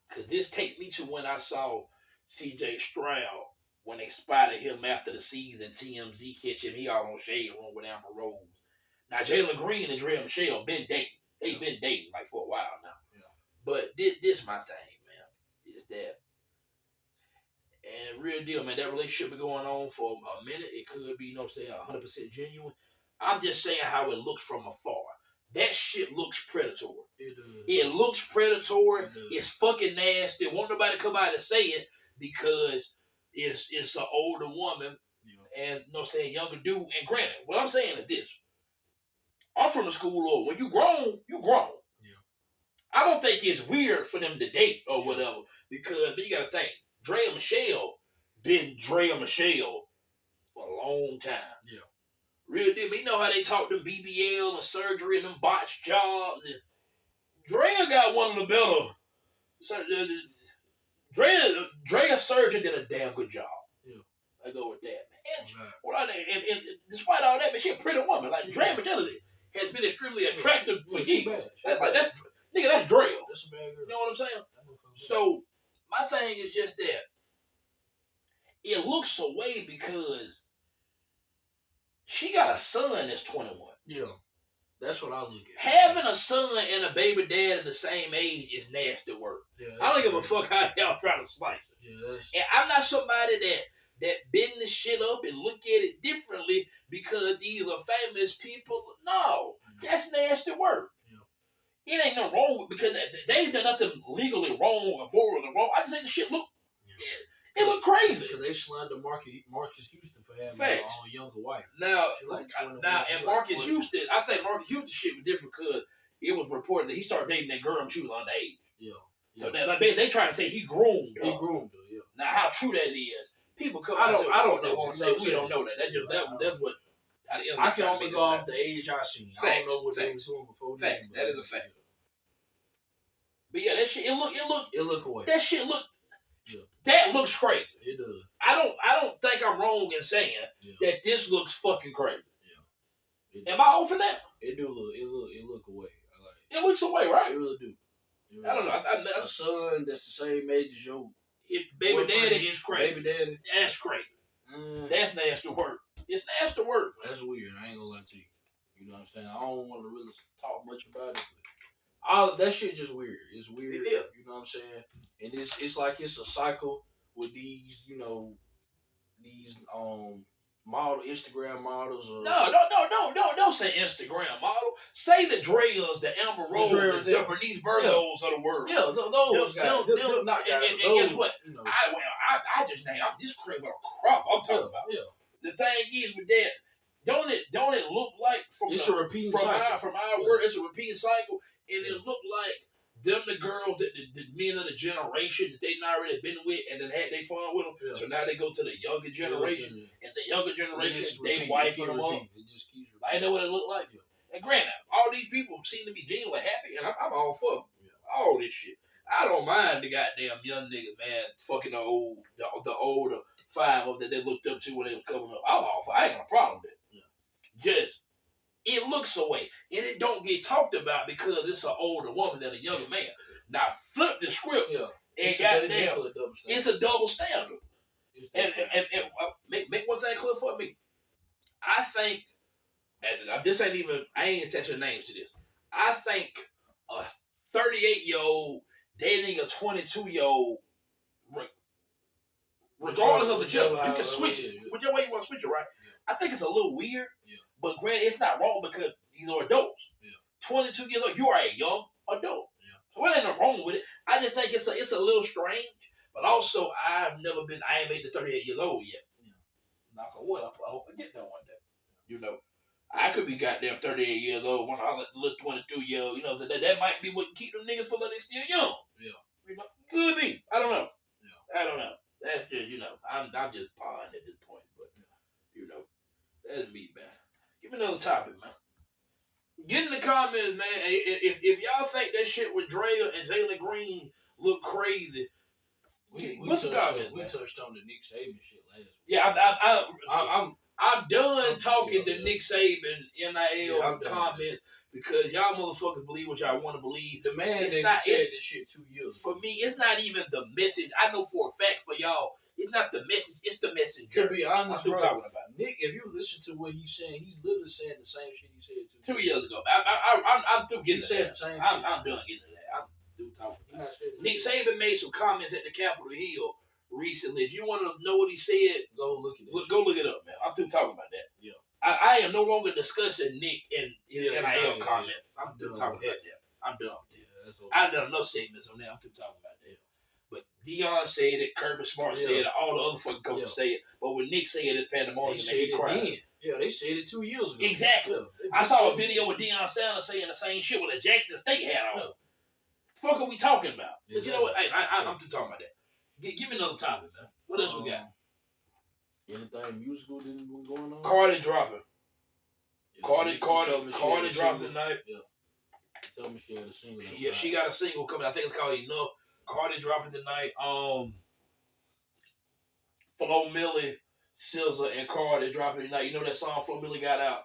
cause this take me to when I saw C.J. Stroud when they spotted him after the season. TMZ catch him, he all on shade room with Amber Rose. Now Jalen Green and Draya Michele been dating. They've been dating like for a while now. Yeah. But this my thing, man. Is that. And real deal, man, that relationship been going on for a minute. It could be, 100% genuine. I'm just saying how it looks from afar. That shit looks predatory. It looks predatory. It's fucking nasty. Won't nobody come out and say it because it's an older woman and, younger dude. And granted, what I'm saying is this. I'm from the school of when you grown, you grown. Yeah. I don't think it's weird for them to date or whatever because you got to think. Draya Michele been Draya Michele for a long time. Yeah. Real deal. You know how they talk them BBL and surgery and them botched jobs. And Draya got one of the better. Draya surgeon did a damn good job. Yeah. I go with that, man. And despite all that, man, she a pretty woman. Like Draya Michele has been extremely attractive for years. That's Draya. That's a bad girl. You know what I'm saying? So. My thing is just that it looks away because she got a son that's 21. Yeah. That's what I look at. Having a son and a baby dad at the same age is nasty work. Yeah, I don't give a fuck how y'all try to slice it. Yeah, and I'm not somebody that bend this shit up and look at it differently because these are famous people. No, that's nasty work. Yeah. It ain't nothing wrong with because they ain't done nothing legally wrong or morally wrong. I just think the shit look. It look crazy. Because they slandered Marcus Houston for having a younger wife. Now, and Marcus Houston, I think Marcus Houston shit was different because it was reported that he started dating that girl and she was underage. Yeah. So now they trying to say he groomed her. He groomed her, yeah. Now, how true that is, people come out and say, I don't want to say we don't know that. That's what. I can only go off the age I seen. I don't know what they was doing before. That is a fact. But yeah, that shit, it look away. That shit look. Yeah. That looks crazy. It does. I don't think I'm wrong in saying that this looks fucking crazy. Yeah. Am I off for that? It do look. It look away. I like it. It looks away, right? It really do. I don't know. A son that's the same age as your baby daddy is crazy. Baby daddy. That's crazy. That's nasty work. It's nasty work. That's weird. I ain't gonna lie to you. You know what I'm saying? I don't want to really talk much about it, but all that shit just weird. It's weird. You know what I'm saying? And it's like it's a cycle with these, these Instagram models. Don't say Instagram model. Say the Drayas, the Amber Rose, the Bernice Burgos of the world. Yeah, those guys. And guess what? I just named. I'm just crazy with a crop. I'm talking about. Yeah. The thing is with that, don't it look like from our word, it's a repeating cycle, and it look like them the girls that the men of the generation that they not already been with and then had they fun with them. Yeah. So now they go to the younger generation, and the younger generation they wifing them up. I know what it look like. Yeah. And granted, all these people seem to be genuinely happy, and I'm all for all this shit. I don't mind the goddamn young niggas, man, fucking the older five of that they looked up to when they was coming up. I'm all for. I ain't got a problem with it. Yeah. Just it looks away, and it don't get talked about because it's an older woman than a younger man. Now flip the script, and goddamn, it's a double standard. And make one thing clear for me. I think, and this ain't even. I ain't attaching names to this. I think a 38-year-old dating a 22-year-old, regardless of the gender, you can switch it. Whichever way you want to switch it, right? Yeah. I think it's a little weird, but granted, it's not wrong because these are adults. Yeah. 22 years old, you are a young adult. Yeah. So there ain't nothing wrong with it. I just think it's a little strange, but also I ain't made the 38 years old yet. Yeah. Knock on wood, I hope I get there one day. I could be goddamn 38 years old when I let the little 22-year-old, that might be what keep them niggas feeling they still young. Yeah. Could be. I don't know. Yeah. I don't know. That's just, I'm just pawing at this point, but, that's me, man. Give me another topic, man. Get in the comments, man. If y'all think that shit with Draya and Jalen Green look crazy, what's the comments, we touched on the Nick Saban shit last week. Yeah, I'm done talking to Nick Saban NIL comments because y'all motherfuckers believe what y'all want to believe. The man said this shit 2 years ago. For me, it's not even the message. I know for a fact for y'all, it's not the message. It's the messenger. To be honest, bro, talking about Nick, if you listen to what he's saying, he's literally saying the same shit he said 2 years ago. I'm through getting to that. I'm done getting to that. I'm through talking. Nick Saban made some comments at the Capitol Hill recently. If you want to know what he said, go look it up, man. I'm through talking about that. Yeah. I am no longer discussing Nick and NIL comment. I'm through talking about that. I'm done. Yeah, I've done enough segments on that. I'm through talking about that. But Deion said it, Kirby Smart said it, all the other fucking coaches say it. But when Nick said it's pandemonium, they said it then. Yeah, they said it 2 years ago. Exactly. I saw a video with Deion Sanders saying the same shit with a Jackson State hat on. What the fuck are we talking about? Exactly. But you know what? Hey, I'm through talking about that. Give me another topic, man. What else we got? Anything musical that been going on? Cardi dropping. Cardi dropped tonight. Yeah. Tell me she had a single. She got a single coming. I think it's called Enough. Cardi dropping tonight. Flo Milli, SZA, and Cardi dropping tonight. You know that song Flo Milli got out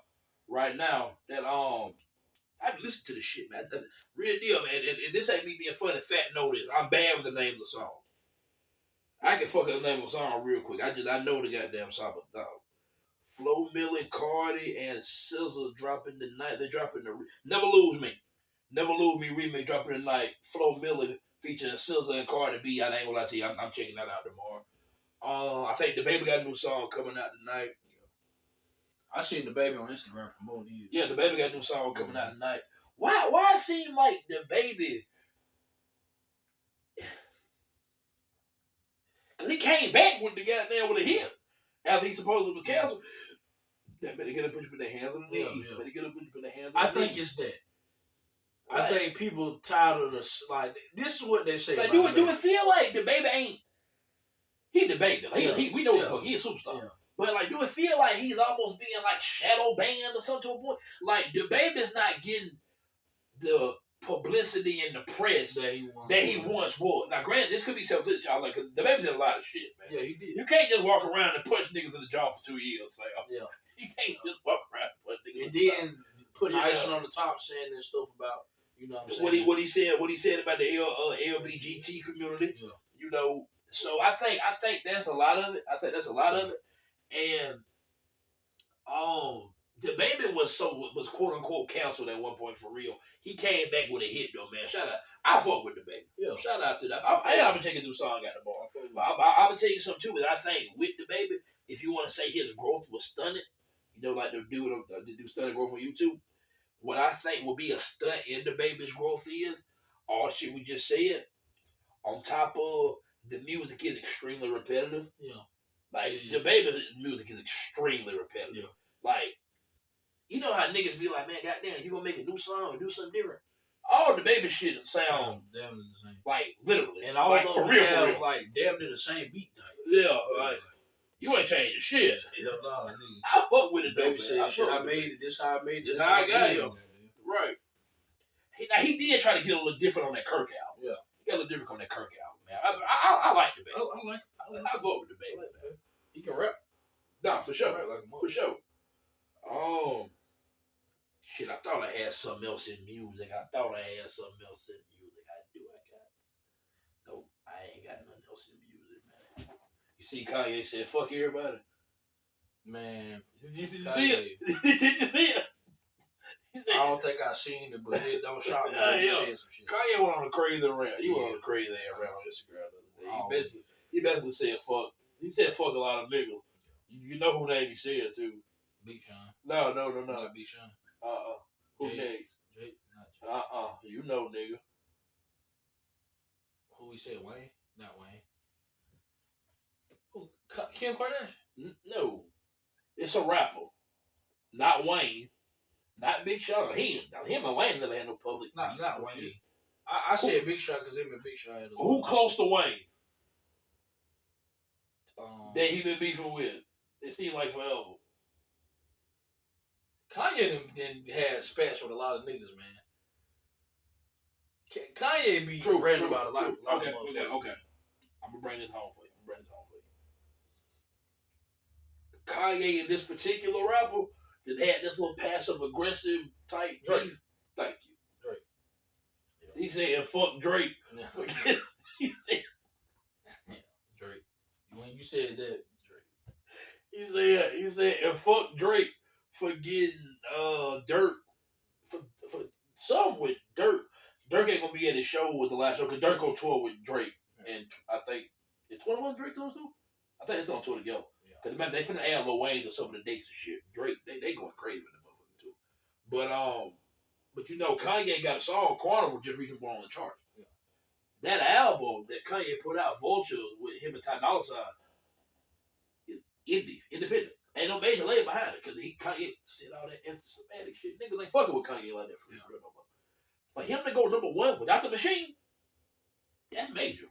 right now? That I've listened to the shit, man. Real deal, man. And this ain't me being funny. Fat notice. I'm bad with the name of the song. I can fuck up the name of the song real quick. I know the goddamn song, but dog. Flo Milli, Cardi, and SZA dropping tonight. They're dropping the Never Lose Me. Never Lose Me remake dropping tonight. Flo Milli featuring SZA and Cardi B. I ain't gonna lie to you. I'm checking that out tomorrow. I think the baby got a new song coming out tonight. I seen the baby on Instagram promoting it. Yeah, the baby got a new song coming out tonight. Why it seem like the baby? Because he came back with the goddamn with a hit after he supposedly was canceled. That better get up and put their hands on the knee. Better get up and put their hands on the knee. I think it's that. Right. I think people tired of this. Like, this is what they say. Like, do it feel like the baby ain't? He the baby. Like, we know he's a superstar. Yeah. But like, do it feel like he's almost being like shadow banned or something to a point? Like, the baby's not getting the publicity in the press that he once was. Now, granted, this could be self-lit, y'all. Like, cause the baby did a lot of shit, man. Yeah, he did. You can't just walk around and punch niggas in the jaw for 2 years. Like, you can't just walk around and punch niggas. And then putting icing on the top, saying that stuff about, you know what I'm saying? What he said about the LBGT community. Yeah. You know, so I think that's a lot of it. And the baby was quote unquote canceled at one point for real. He came back with a hit though, man. Shout out. I fuck with the baby. Yeah. Shout out to that. I'm gonna take a new song out the bar. I'm gonna tell you something too. But I think with the baby, if you want to say his growth was stunning, you know, like the do stunning growth on YouTube. What I think will be a stunt in the baby's growth is all shit we just said. On top of the music is extremely repetitive. Yeah. Like the baby's music is extremely repetitive. Yeah. Like, you know how niggas be like, man, goddamn, you gonna make a new song or do something different? All the baby shit sound damn near the same. Like literally. And all like, for real. Like damn near the same beat type. Yeah, like you ain't changing shit. Hell no, nigga. I fuck with it, baby. Said, shit, I made it. This how I made it. This how I got it. Right. He did try to get a little different on that Kirk album. Yeah. He got a little different on that Kirk album, man. I like the baby. I fuck with the baby, man. He can rap. Nah, for sure. For sure. Shit, I thought I had something else in music. I do. Nope, I ain't got nothing else in music, man. You see Kanye said, fuck everybody. Man. Did you see it? Did you see it? I don't think I seen it, but it don't shock me. Kanye went on a crazy rant. He went on a crazy rant on Instagram the other day. He basically said fuck. He said fuck a lot of niggas. You know who name he said too? Big Sean. No. Not Big Sean. Who names? Jake. Not Jake. You know, nigga. Who he said? Wayne? Not Wayne. Who? Kim Kardashian? No. It's a rapper. Not Wayne. Not Big Sean. Him and Wayne never had no public. Not Wayne. I said Big Sean because him and Big Sean had a who close to Wayne? That he been beefing with. It seemed like forever. Kanye then had spats with a lot of niggas, man. Kanye be ran about a lot. Okay. I'm gonna bring this home for you. Kanye and this particular rapper that had this little passive aggressive type beef. Thank you. Drake. Yeah. He said fuck Drake. Yeah. He said Drake. When you said that, Drake. He said and fuck Drake for getting dirt for something with Dirt. Dirk ain't gonna be at the show with the last show because Dirk on tour with Drake, and I think it's 21 Drake tours too. I think it's on tour together. Because they finna add Lil Wayne to some of the dates and shit. Drake, they going crazy with the motherfucker too. But you know, Kanye got a song, Carnival, just recently on the charts. Yeah. That album that Kanye put out, Vulture, with him and Ty Dolla $ign, is independent. Ain't no major label behind it because Kanye said all that anti-Semitic shit. Niggas ain't fucking with Kanye like that for real no more. For him to go number one without the machine, that's major.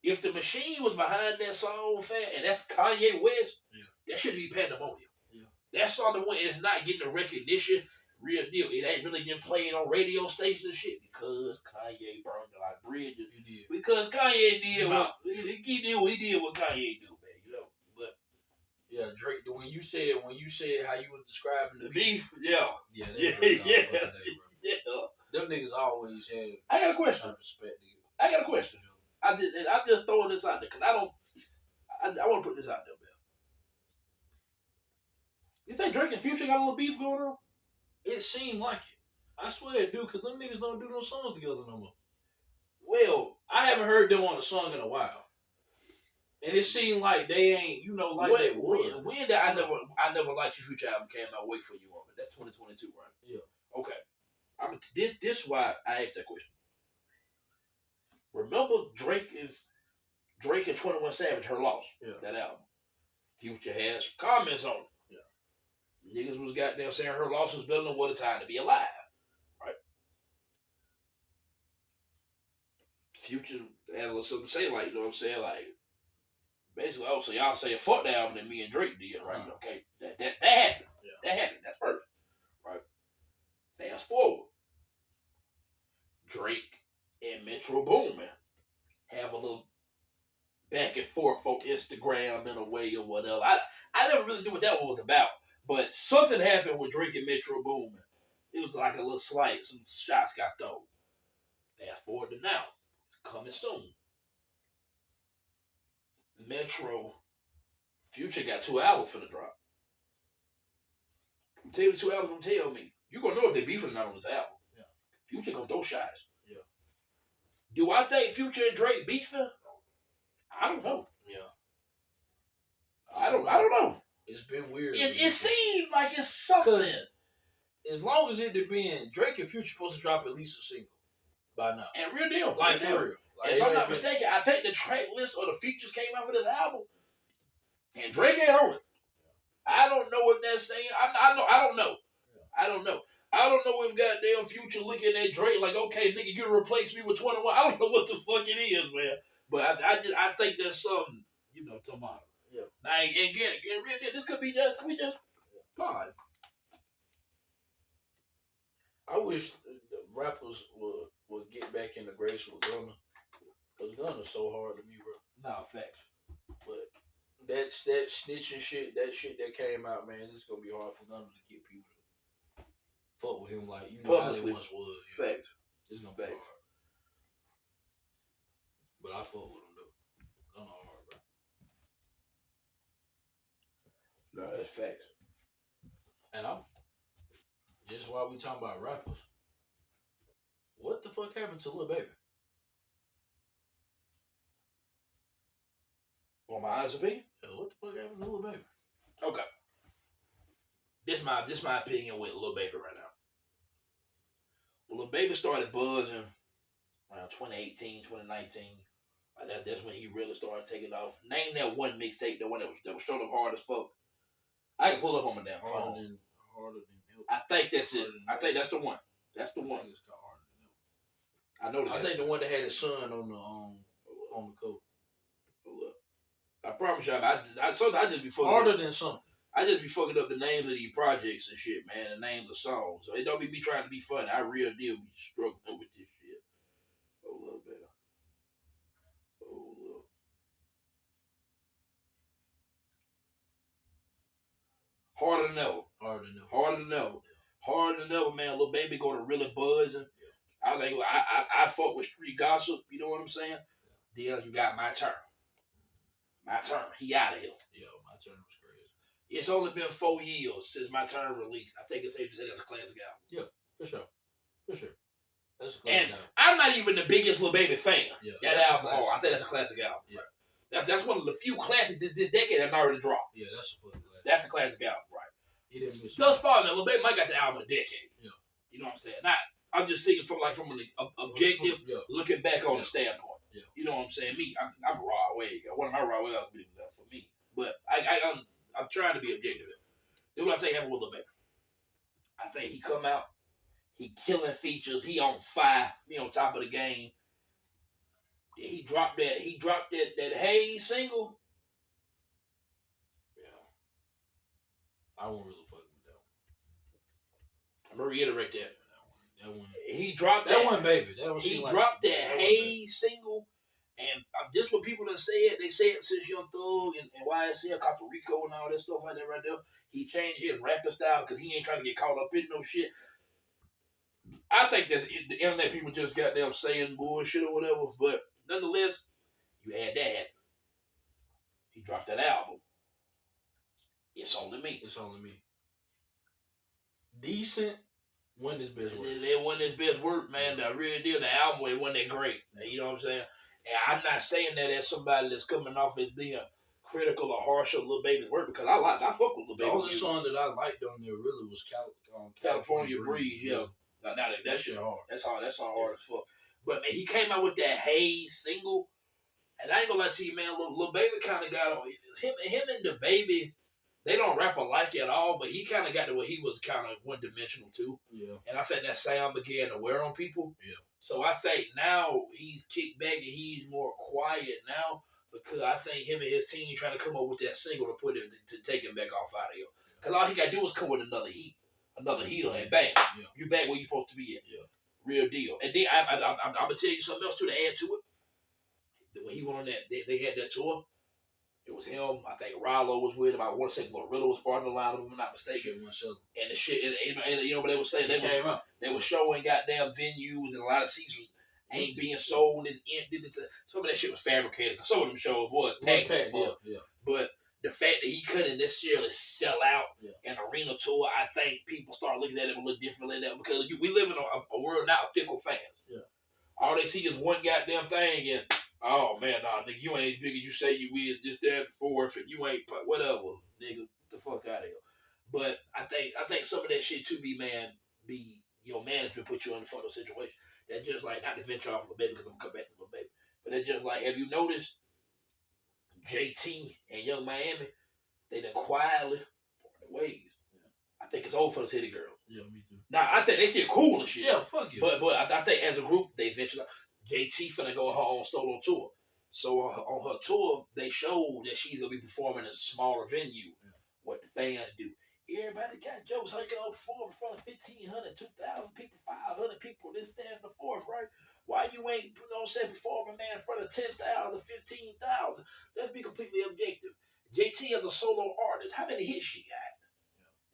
If the machine was behind that song, and that's Kanye West, that should be pandemonium. Yeah. That song, the one is not getting the recognition, real deal. It ain't really getting played on radio stations and shit because Kanye burned a lot of bridges. Because Kanye did what he did what Kanye do, man. You know, but yeah, Drake. When you said how you was describing the beef, yeah. Them niggas always have. I got a question. I'm just throwing this out there because I want to put this out there, man. You think Drake and Future got a little beef going on? It seemed like it. I swear it do, because them niggas don't do no songs together no more. Well, I haven't heard them on a song in a while. And it seemed like they ain't, like they would. When did I never liked your Future album came out, Wait For You on it. That's 2022, right? Yeah. Okay. This why I asked that question. Remember Drake and 21 Savage, Her Loss, that album. Future has comments on it. Yeah. Niggas was goddamn saying Her Loss was better than What a Time to Be Alive. Right? Future had a little something to say, like, you know what I'm saying? Like, basically, so y'all saying fuck the album that me and Drake did, right? Okay. That happened. Yeah. That happened. That's first. Right? Fast forward. Drake and Metro Boomin have a little back and forth on Instagram in a way or whatever. I never really knew what that one was about. But something happened with Drake and Metro Boomin. It was like a little slight. Some shots got thrown. Fast forward to now. It's coming soon. Metro, Future got 2 albums for the drop. Tell you the 2 albums gonna tell me. You gonna know if they beefing or not on this album. Yeah. Future gonna throw shots. Yeah. Do I think Future and Drake beefing? I don't know. Yeah. I don't know. It's been weird. It seemed like it's something. As long as it depends, Drake and Future supposed to drop at least a single by now. And real deal. Like for real. Like, if I'm not mistaken, I think the track list or the features came out with this album. And Drake ain't on it. I don't know what that's saying. I don't know. I don't know if goddamn Future looking at Drake like, okay, nigga, you replace me with 21. I don't know what the fuck it is, man. But I think there's something, tomorrow. Yeah. Now, and get this could be just God. I wish the rappers would get back in the grace with Gunna. Because Gunna's so hard to me, bro. Nah, facts. But that snitching shit, that shit that came out, man, it's going to be hard for Gunna to get people to fuck with him like, how they once was. Yeah. Facts. It's going to be hard. But I fuck with him, though. Gunna hard, bro. No, that's facts. And just while we talking about rappers, what the fuck happened to Lil Baby? On my honest opinion? Yeah, what the fuck happened to Lil Baby? Okay. This my opinion with Lil Baby right now. Well, Lil Baby started buzzing around 2018, 2019. That's when he really started taking off. Name that one mixtape, the one that was showing up hard as fuck. I can pull up on my damn phone. Harder than I think that's it. I think that's the one. That's the one. It's called Harder Than I know that. I think the one that had his son on the cover. Hold up. I promise y'all, I just be fucking Harder up. Than something. I just be fucking up the names of these projects and shit, man, the names of songs. So it don't be me trying to be funny. I real deal be struggling with this shit. Hold up, man. Hold up. Harder Than Ever. Harder Than Ever. Harder Than Ever. Harder Than Ever, man. Lil Baby go to really buzzing. I fuck with street gossip. You know what I'm saying? Then you got My Turn. My Turn. He out of here. Yeah, My Turn was crazy. It's only been 4 years since My Turn released. I think it's safe to say that's a classic album. Yeah, for sure. For sure. That's a classic album. I'm not even the biggest Lil Baby fan. Yeah, that album, I think that's a classic album. Yeah. Right? That's one of the few classics this decade that already dropped. Yeah, that's a fucking classic. That's a classic album, right? He didn't miss thus far, man, Lil Baby might got the album of the decade. Yeah. You know what I'm saying? I'm just thinking from an objective, looking back on the standpoint. Yeah. You know what I'm saying? Me, I'm a raw way. One of my raw ways for me. But I'm trying to be objective. This is what I think happened with Lil Baby. I think he come out, he killing features, he on fire, he on top of the game. He dropped that Hey single. Yeah. I won't really fuck with that one. I'm gonna reiterate that. That one. He dropped that one, baby. That one. He dropped that Hey single, and just what people have said. They said since Young Thug and YSL, Costa Rico, and all that stuff like that right there. He changed his rapping style because he ain't trying to get caught up in no shit. I think that the internet people just got them saying bullshit or whatever, but nonetheless, you had that. He dropped that album. It's Only Me. It's Only Me. Decent. When his best work. It wasn't his best work, man. The real deal, the album, it wasn't that great. You know what I'm saying? And I'm not saying that as somebody that's coming off as being critical or harsh of Lil Baby's work, because I fuck with Lil Baby. The only song that I liked on there really was California Breeze. Yeah. Now that shit hard. That's hard. That's hard as fuck. But man, he came out with that Haze single, and I ain't gonna lie to you, man. Lil Baby kind of got on him and the Baby. They don't rap alike at all, but he kind of got to where he was kind of one dimensional too. Yeah. And I think that sound began to wear on people. Yeah. So I think now he's kicked back and he's more quiet now because I think him and his team trying to come up with that single to put him to take him back off out of here. Because all he got to do is come with another heater, and bang, you back where you supposed to be at. Yeah. Real deal. And then I'm gonna tell you something else too to add to it. When he went on that, they had that tour. It was him. I think Rallo was with him. I want to say Glorilla was part of the line, if I'm not mistaken. And the shit, and you know what they were saying? They were showing goddamn venues and a lot of seats ain't being sold. It's empty. Some of that shit was fabricated. Some of them shows was packed. Yeah. But the fact that he couldn't necessarily sell out an arena tour, I think people start looking at him a little differently now because we live in a world now of fickle fans. Yeah. All they see is one goddamn thing and. Oh man, nah, nigga, you ain't as big as you say you is. Just there and forth, and you ain't whatever, nigga. Get the fuck out of here. But I think some of that shit too be your management put you in a photo situation. That's just like not to venture off Lil Baby because I'm gonna come back to Lil Baby, but it's just like have you noticed JT and Young Miami? They done quietly part their ways. Yeah. I think it's over for the City Girls. Yeah, me too. Now I think they still cool and shit. Yeah, fuck you. But I think as a group they ventured out. JT finna go her own solo tour. So on her tour, they showed that she's gonna be performing in a smaller venue. Yeah. What the fans do. Everybody got jokes. How you gonna perform in front of 1,500, 2,000 people, 500 people, this, that, and the fourth, right? Why you ain't, performing, man, in front of 10,000, 15,000? Let's be completely objective. JT as a solo artist, how many hits she got?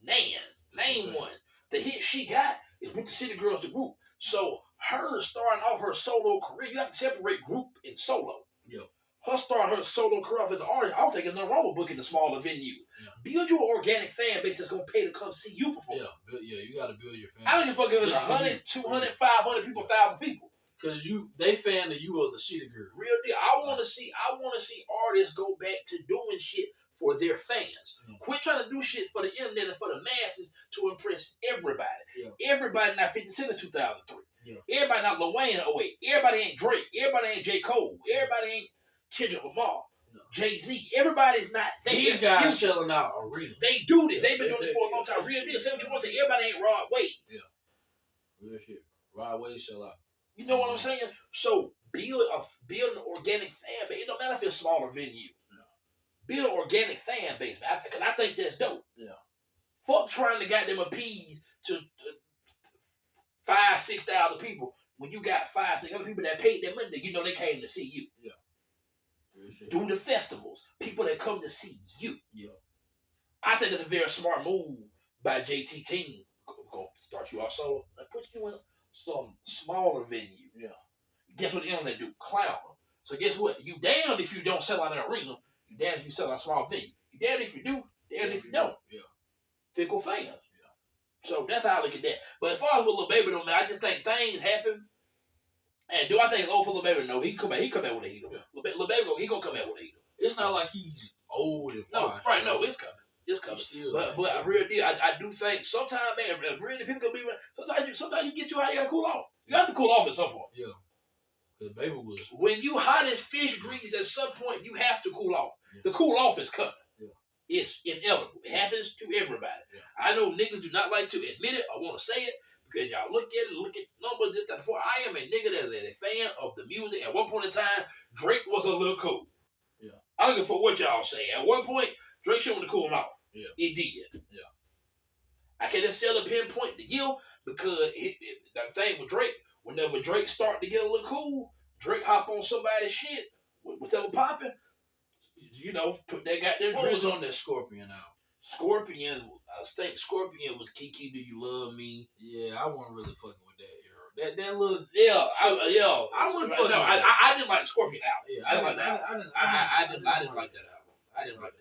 Yeah. Name one. The hit she got is with the City Girls, the group. So her starting off her solo career, you have to separate group and solo. Yeah. Her starting her solo career off as an artist, I don't think there's nothing wrong with booking a smaller venue. Yeah. Build your organic fan base that's going to pay to come see you perform. Yeah, you got to build your fan base. I don't give a fuck if it's 100, 200, 500 people, 1,000 people. Because they fan of you as a City Girl. Real deal. I want to see artists go back to doing shit for their fans. Mm-hmm. Quit trying to do shit for the internet and for the masses to impress everybody. Yeah. Everybody not 50 Cent in 2003. Yeah. Everybody not Lil Wayne in 08. Everybody ain't Drake. Everybody ain't J. Cole. Everybody ain't Kendrick Lamar. No. Jay-Z. Everybody's not. These guys selling out arenas. They do this. They've been doing this for a long time. Real deal. Say what you want to say. Everybody ain't Rod Wade. Yeah. Real shit. Rod Wade sell out. You know what I'm saying? So build an organic fan base. It don't matter if it's a smaller venue. Build an organic fan base, man. Because I think that's dope. Yeah. Fuck trying to goddamn appease to 5,000, 6,000 people when you got 5,000, 6,000 people that paid their money. You know they came to see you. Yeah. Do the festivals. People that come to see you. Yeah. I think that's a very smart move by JT team. Go start you off solo. Put you in some smaller venue. Yeah. Guess what the internet do? Clown. So guess what? You damned if you don't sell out an arena. You damned if you sell out a small venue. You damned if you do. Damned if you don't. Yeah. Fickle fans. Yeah. So that's how I look at that. But as far as with Lil Baby though, man, I just think things happen. And do I think it's old for Lil Baby? No, he come out with a heater. Lil Baby, he gonna come out with a heater. It's not like he's old and washed. No, right? No, it's coming. It's coming. But real deal, I do think sometimes, man, really people gonna be. Sometimes you get how you gotta cool off. You have to cool off at some point. Yeah. Because Baby was. When you hot as fish grease, at some point you have to cool off. Yeah. The cool off is coming. Yeah. It's inevitable. It happens to everybody. Yeah. I know niggas do not like to admit it. I want to say it because y'all look at numbers. I am a nigga that is a fan of the music. At one point in time, Drake was a little cool. Yeah. I don't give a fuck what y'all say. At one point, Drake showed me the cooling off. Yeah. It did. Yeah. I can't necessarily pinpoint the year because the thing with Drake, whenever Drake start to get a little cool, Drake hop on somebody's shit, whatever popping, put that goddamn Drake. What was on that Scorpion album? Scorpion, I think Scorpion was Kiki, Do You Love Me? Yeah, I wasn't really fucking with that era. That little I wasn't fucking. No, I didn't like Scorpion album. Yeah, I didn't like that album. I didn't like that album. I didn't like that album.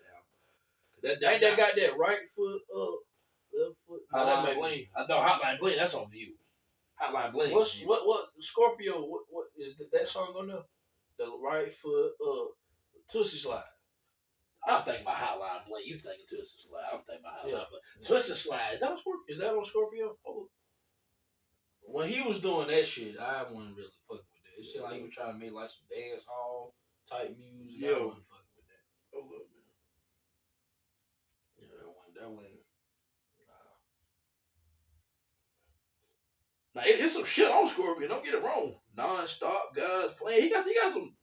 That got that right foot up, left foot. Hotline Bling. No, Hotline Bling. That's on View. Hotline Bling. What Scorpio? What is that song on there? The right foot Tootsie Slide. I'm thinking about Hotline Bling. You thinking Tootsie Slide? I'm thinking about Hotline Bling. Tootsie Slide. Is that on Scorpio? Oh. When he was doing that shit, I wasn't really fucking with that. It seemed like he was trying to make like some dance hall type music. Yeah. I wasn't fucking with that. Oh, look, man. Yeah, that one. Now it's some shit on Scorpion. Don't get it wrong. Non-stop guys playing. He got some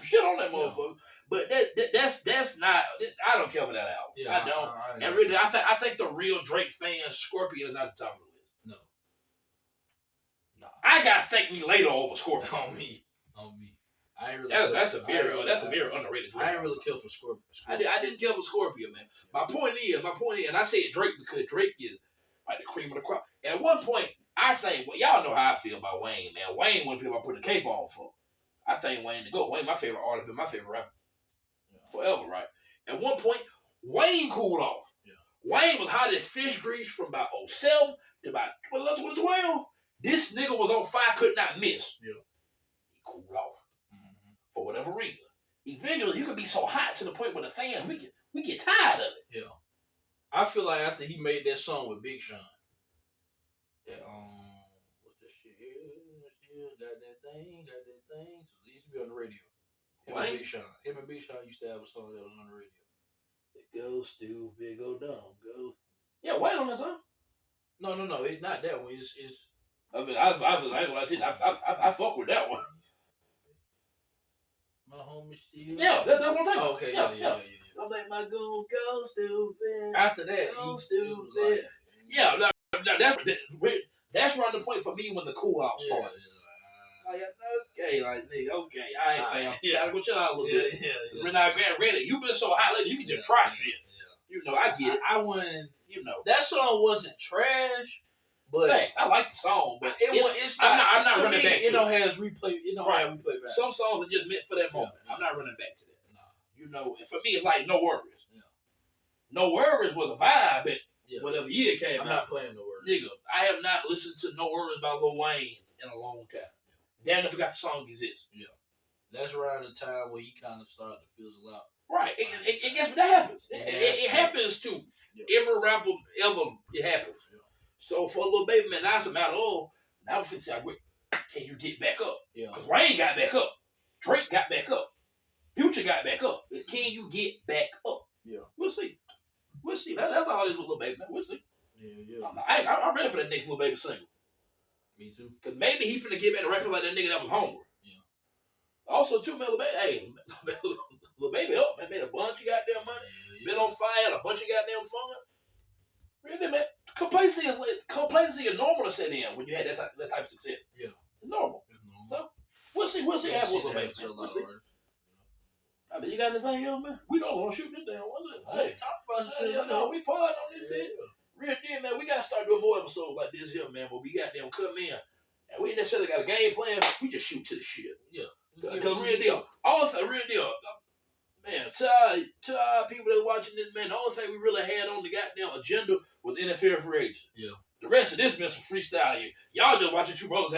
shit on that motherfucker. But that's not. I don't care for that album. Yeah, I don't. And really, I think the real Drake fans, Scorpion is not the top of the list. No. I got Thank Me Later over Scorpion. On me. I ain't really. That's a very underrated Drake. I ain't really kill for Scorpion. I didn't kill for Scorpion, man. My point is, and I say Drake because Drake is like the cream of the crop. At one point, I think, y'all know how I feel about Wayne, man. Wayne, when people put the cape on for, I think Wayne to go. Wayne, my favorite artist, been my favorite rapper forever, right? At one point, Wayne cooled off. Yeah. Wayne was hot as fish grease from about 07 to about 2012. This nigga was on fire, could not miss. Yeah. He cooled off for whatever reason. Eventually, he could be so hot to the point where the fans, we get tired of it. Yeah. I feel like after he made that song with Big Sean, that what's that shit? Got that thing. So it used to be on the radio. Him and Big Sean used to have a song that was on the radio. Go stupid, go dumb, go. Yeah, Wayne on that song. No, it's not that one. It's. I fuck with that one. My homie still. Yeah, that's what I'm talking about. Okay, yeah. I make my goons go stupid. After that, go stupid. Yeah, that's around the point for me when the cool out started. Okay, I ain't fam. Yeah, gotta go chill out a little bit. Yeah. When I read it, you been so hot lately, you can just try shit. Yeah. I get it. I wouldn't. That song wasn't trash, but thanks. I like the song, but it's not. I'm not running back to it. It don't have replay. It don't have replay back. Some songs are just meant for that moment. Yeah. I'm not running back to that. No. And for me, it's like No Worries. Yeah. No Worries was a vibe at whatever year it came out. I'm not playing No Worries. Nigga, I have not listened to No Worries by Lil Wayne in a long time. Damn, I forgot the song exists. Yeah. That's around the time where he kind of started to fizzle out. Right. And guess what that happens? It happens to every rapper ever. It happens. Yeah. So for Lil Baby, man, now it's a matter of, now it's like, can you get back up? Yeah. Because Wayne got back up. Drake got back up. Future got back up. Can you get back up? Yeah. We'll see. That's all it is with Lil Baby, man. We'll see. Yeah. I'm ready for that next Lil Baby single. Me too. Because maybe he finna get back to rapping like that nigga that was hungry. Yeah. Also, too, man, Lil Baby up, man. Made a bunch of goddamn money. Yeah. Been on fire, a bunch of goddamn fun. Really, man. Complacency is normal to set in when you had that type of success. Yeah. It's normal. So, we'll see what happens with Lil Baby. We'll see. I mean, you got anything else, man? We don't want to shoot this down, was it? Hey, talk about shit. We partying on this bitch. Real deal, man. We gotta start doing more episodes like this here, man. Where we got them come in, and we ain't necessarily got a game plan. We just shoot to the shit. Yeah. Because real deal, real deal, man. To our people that watching this, man, the only thing we really had on the goddamn agenda was NFL free agency. Yeah. The rest of this been some freestyle. Y'all just watching two brothers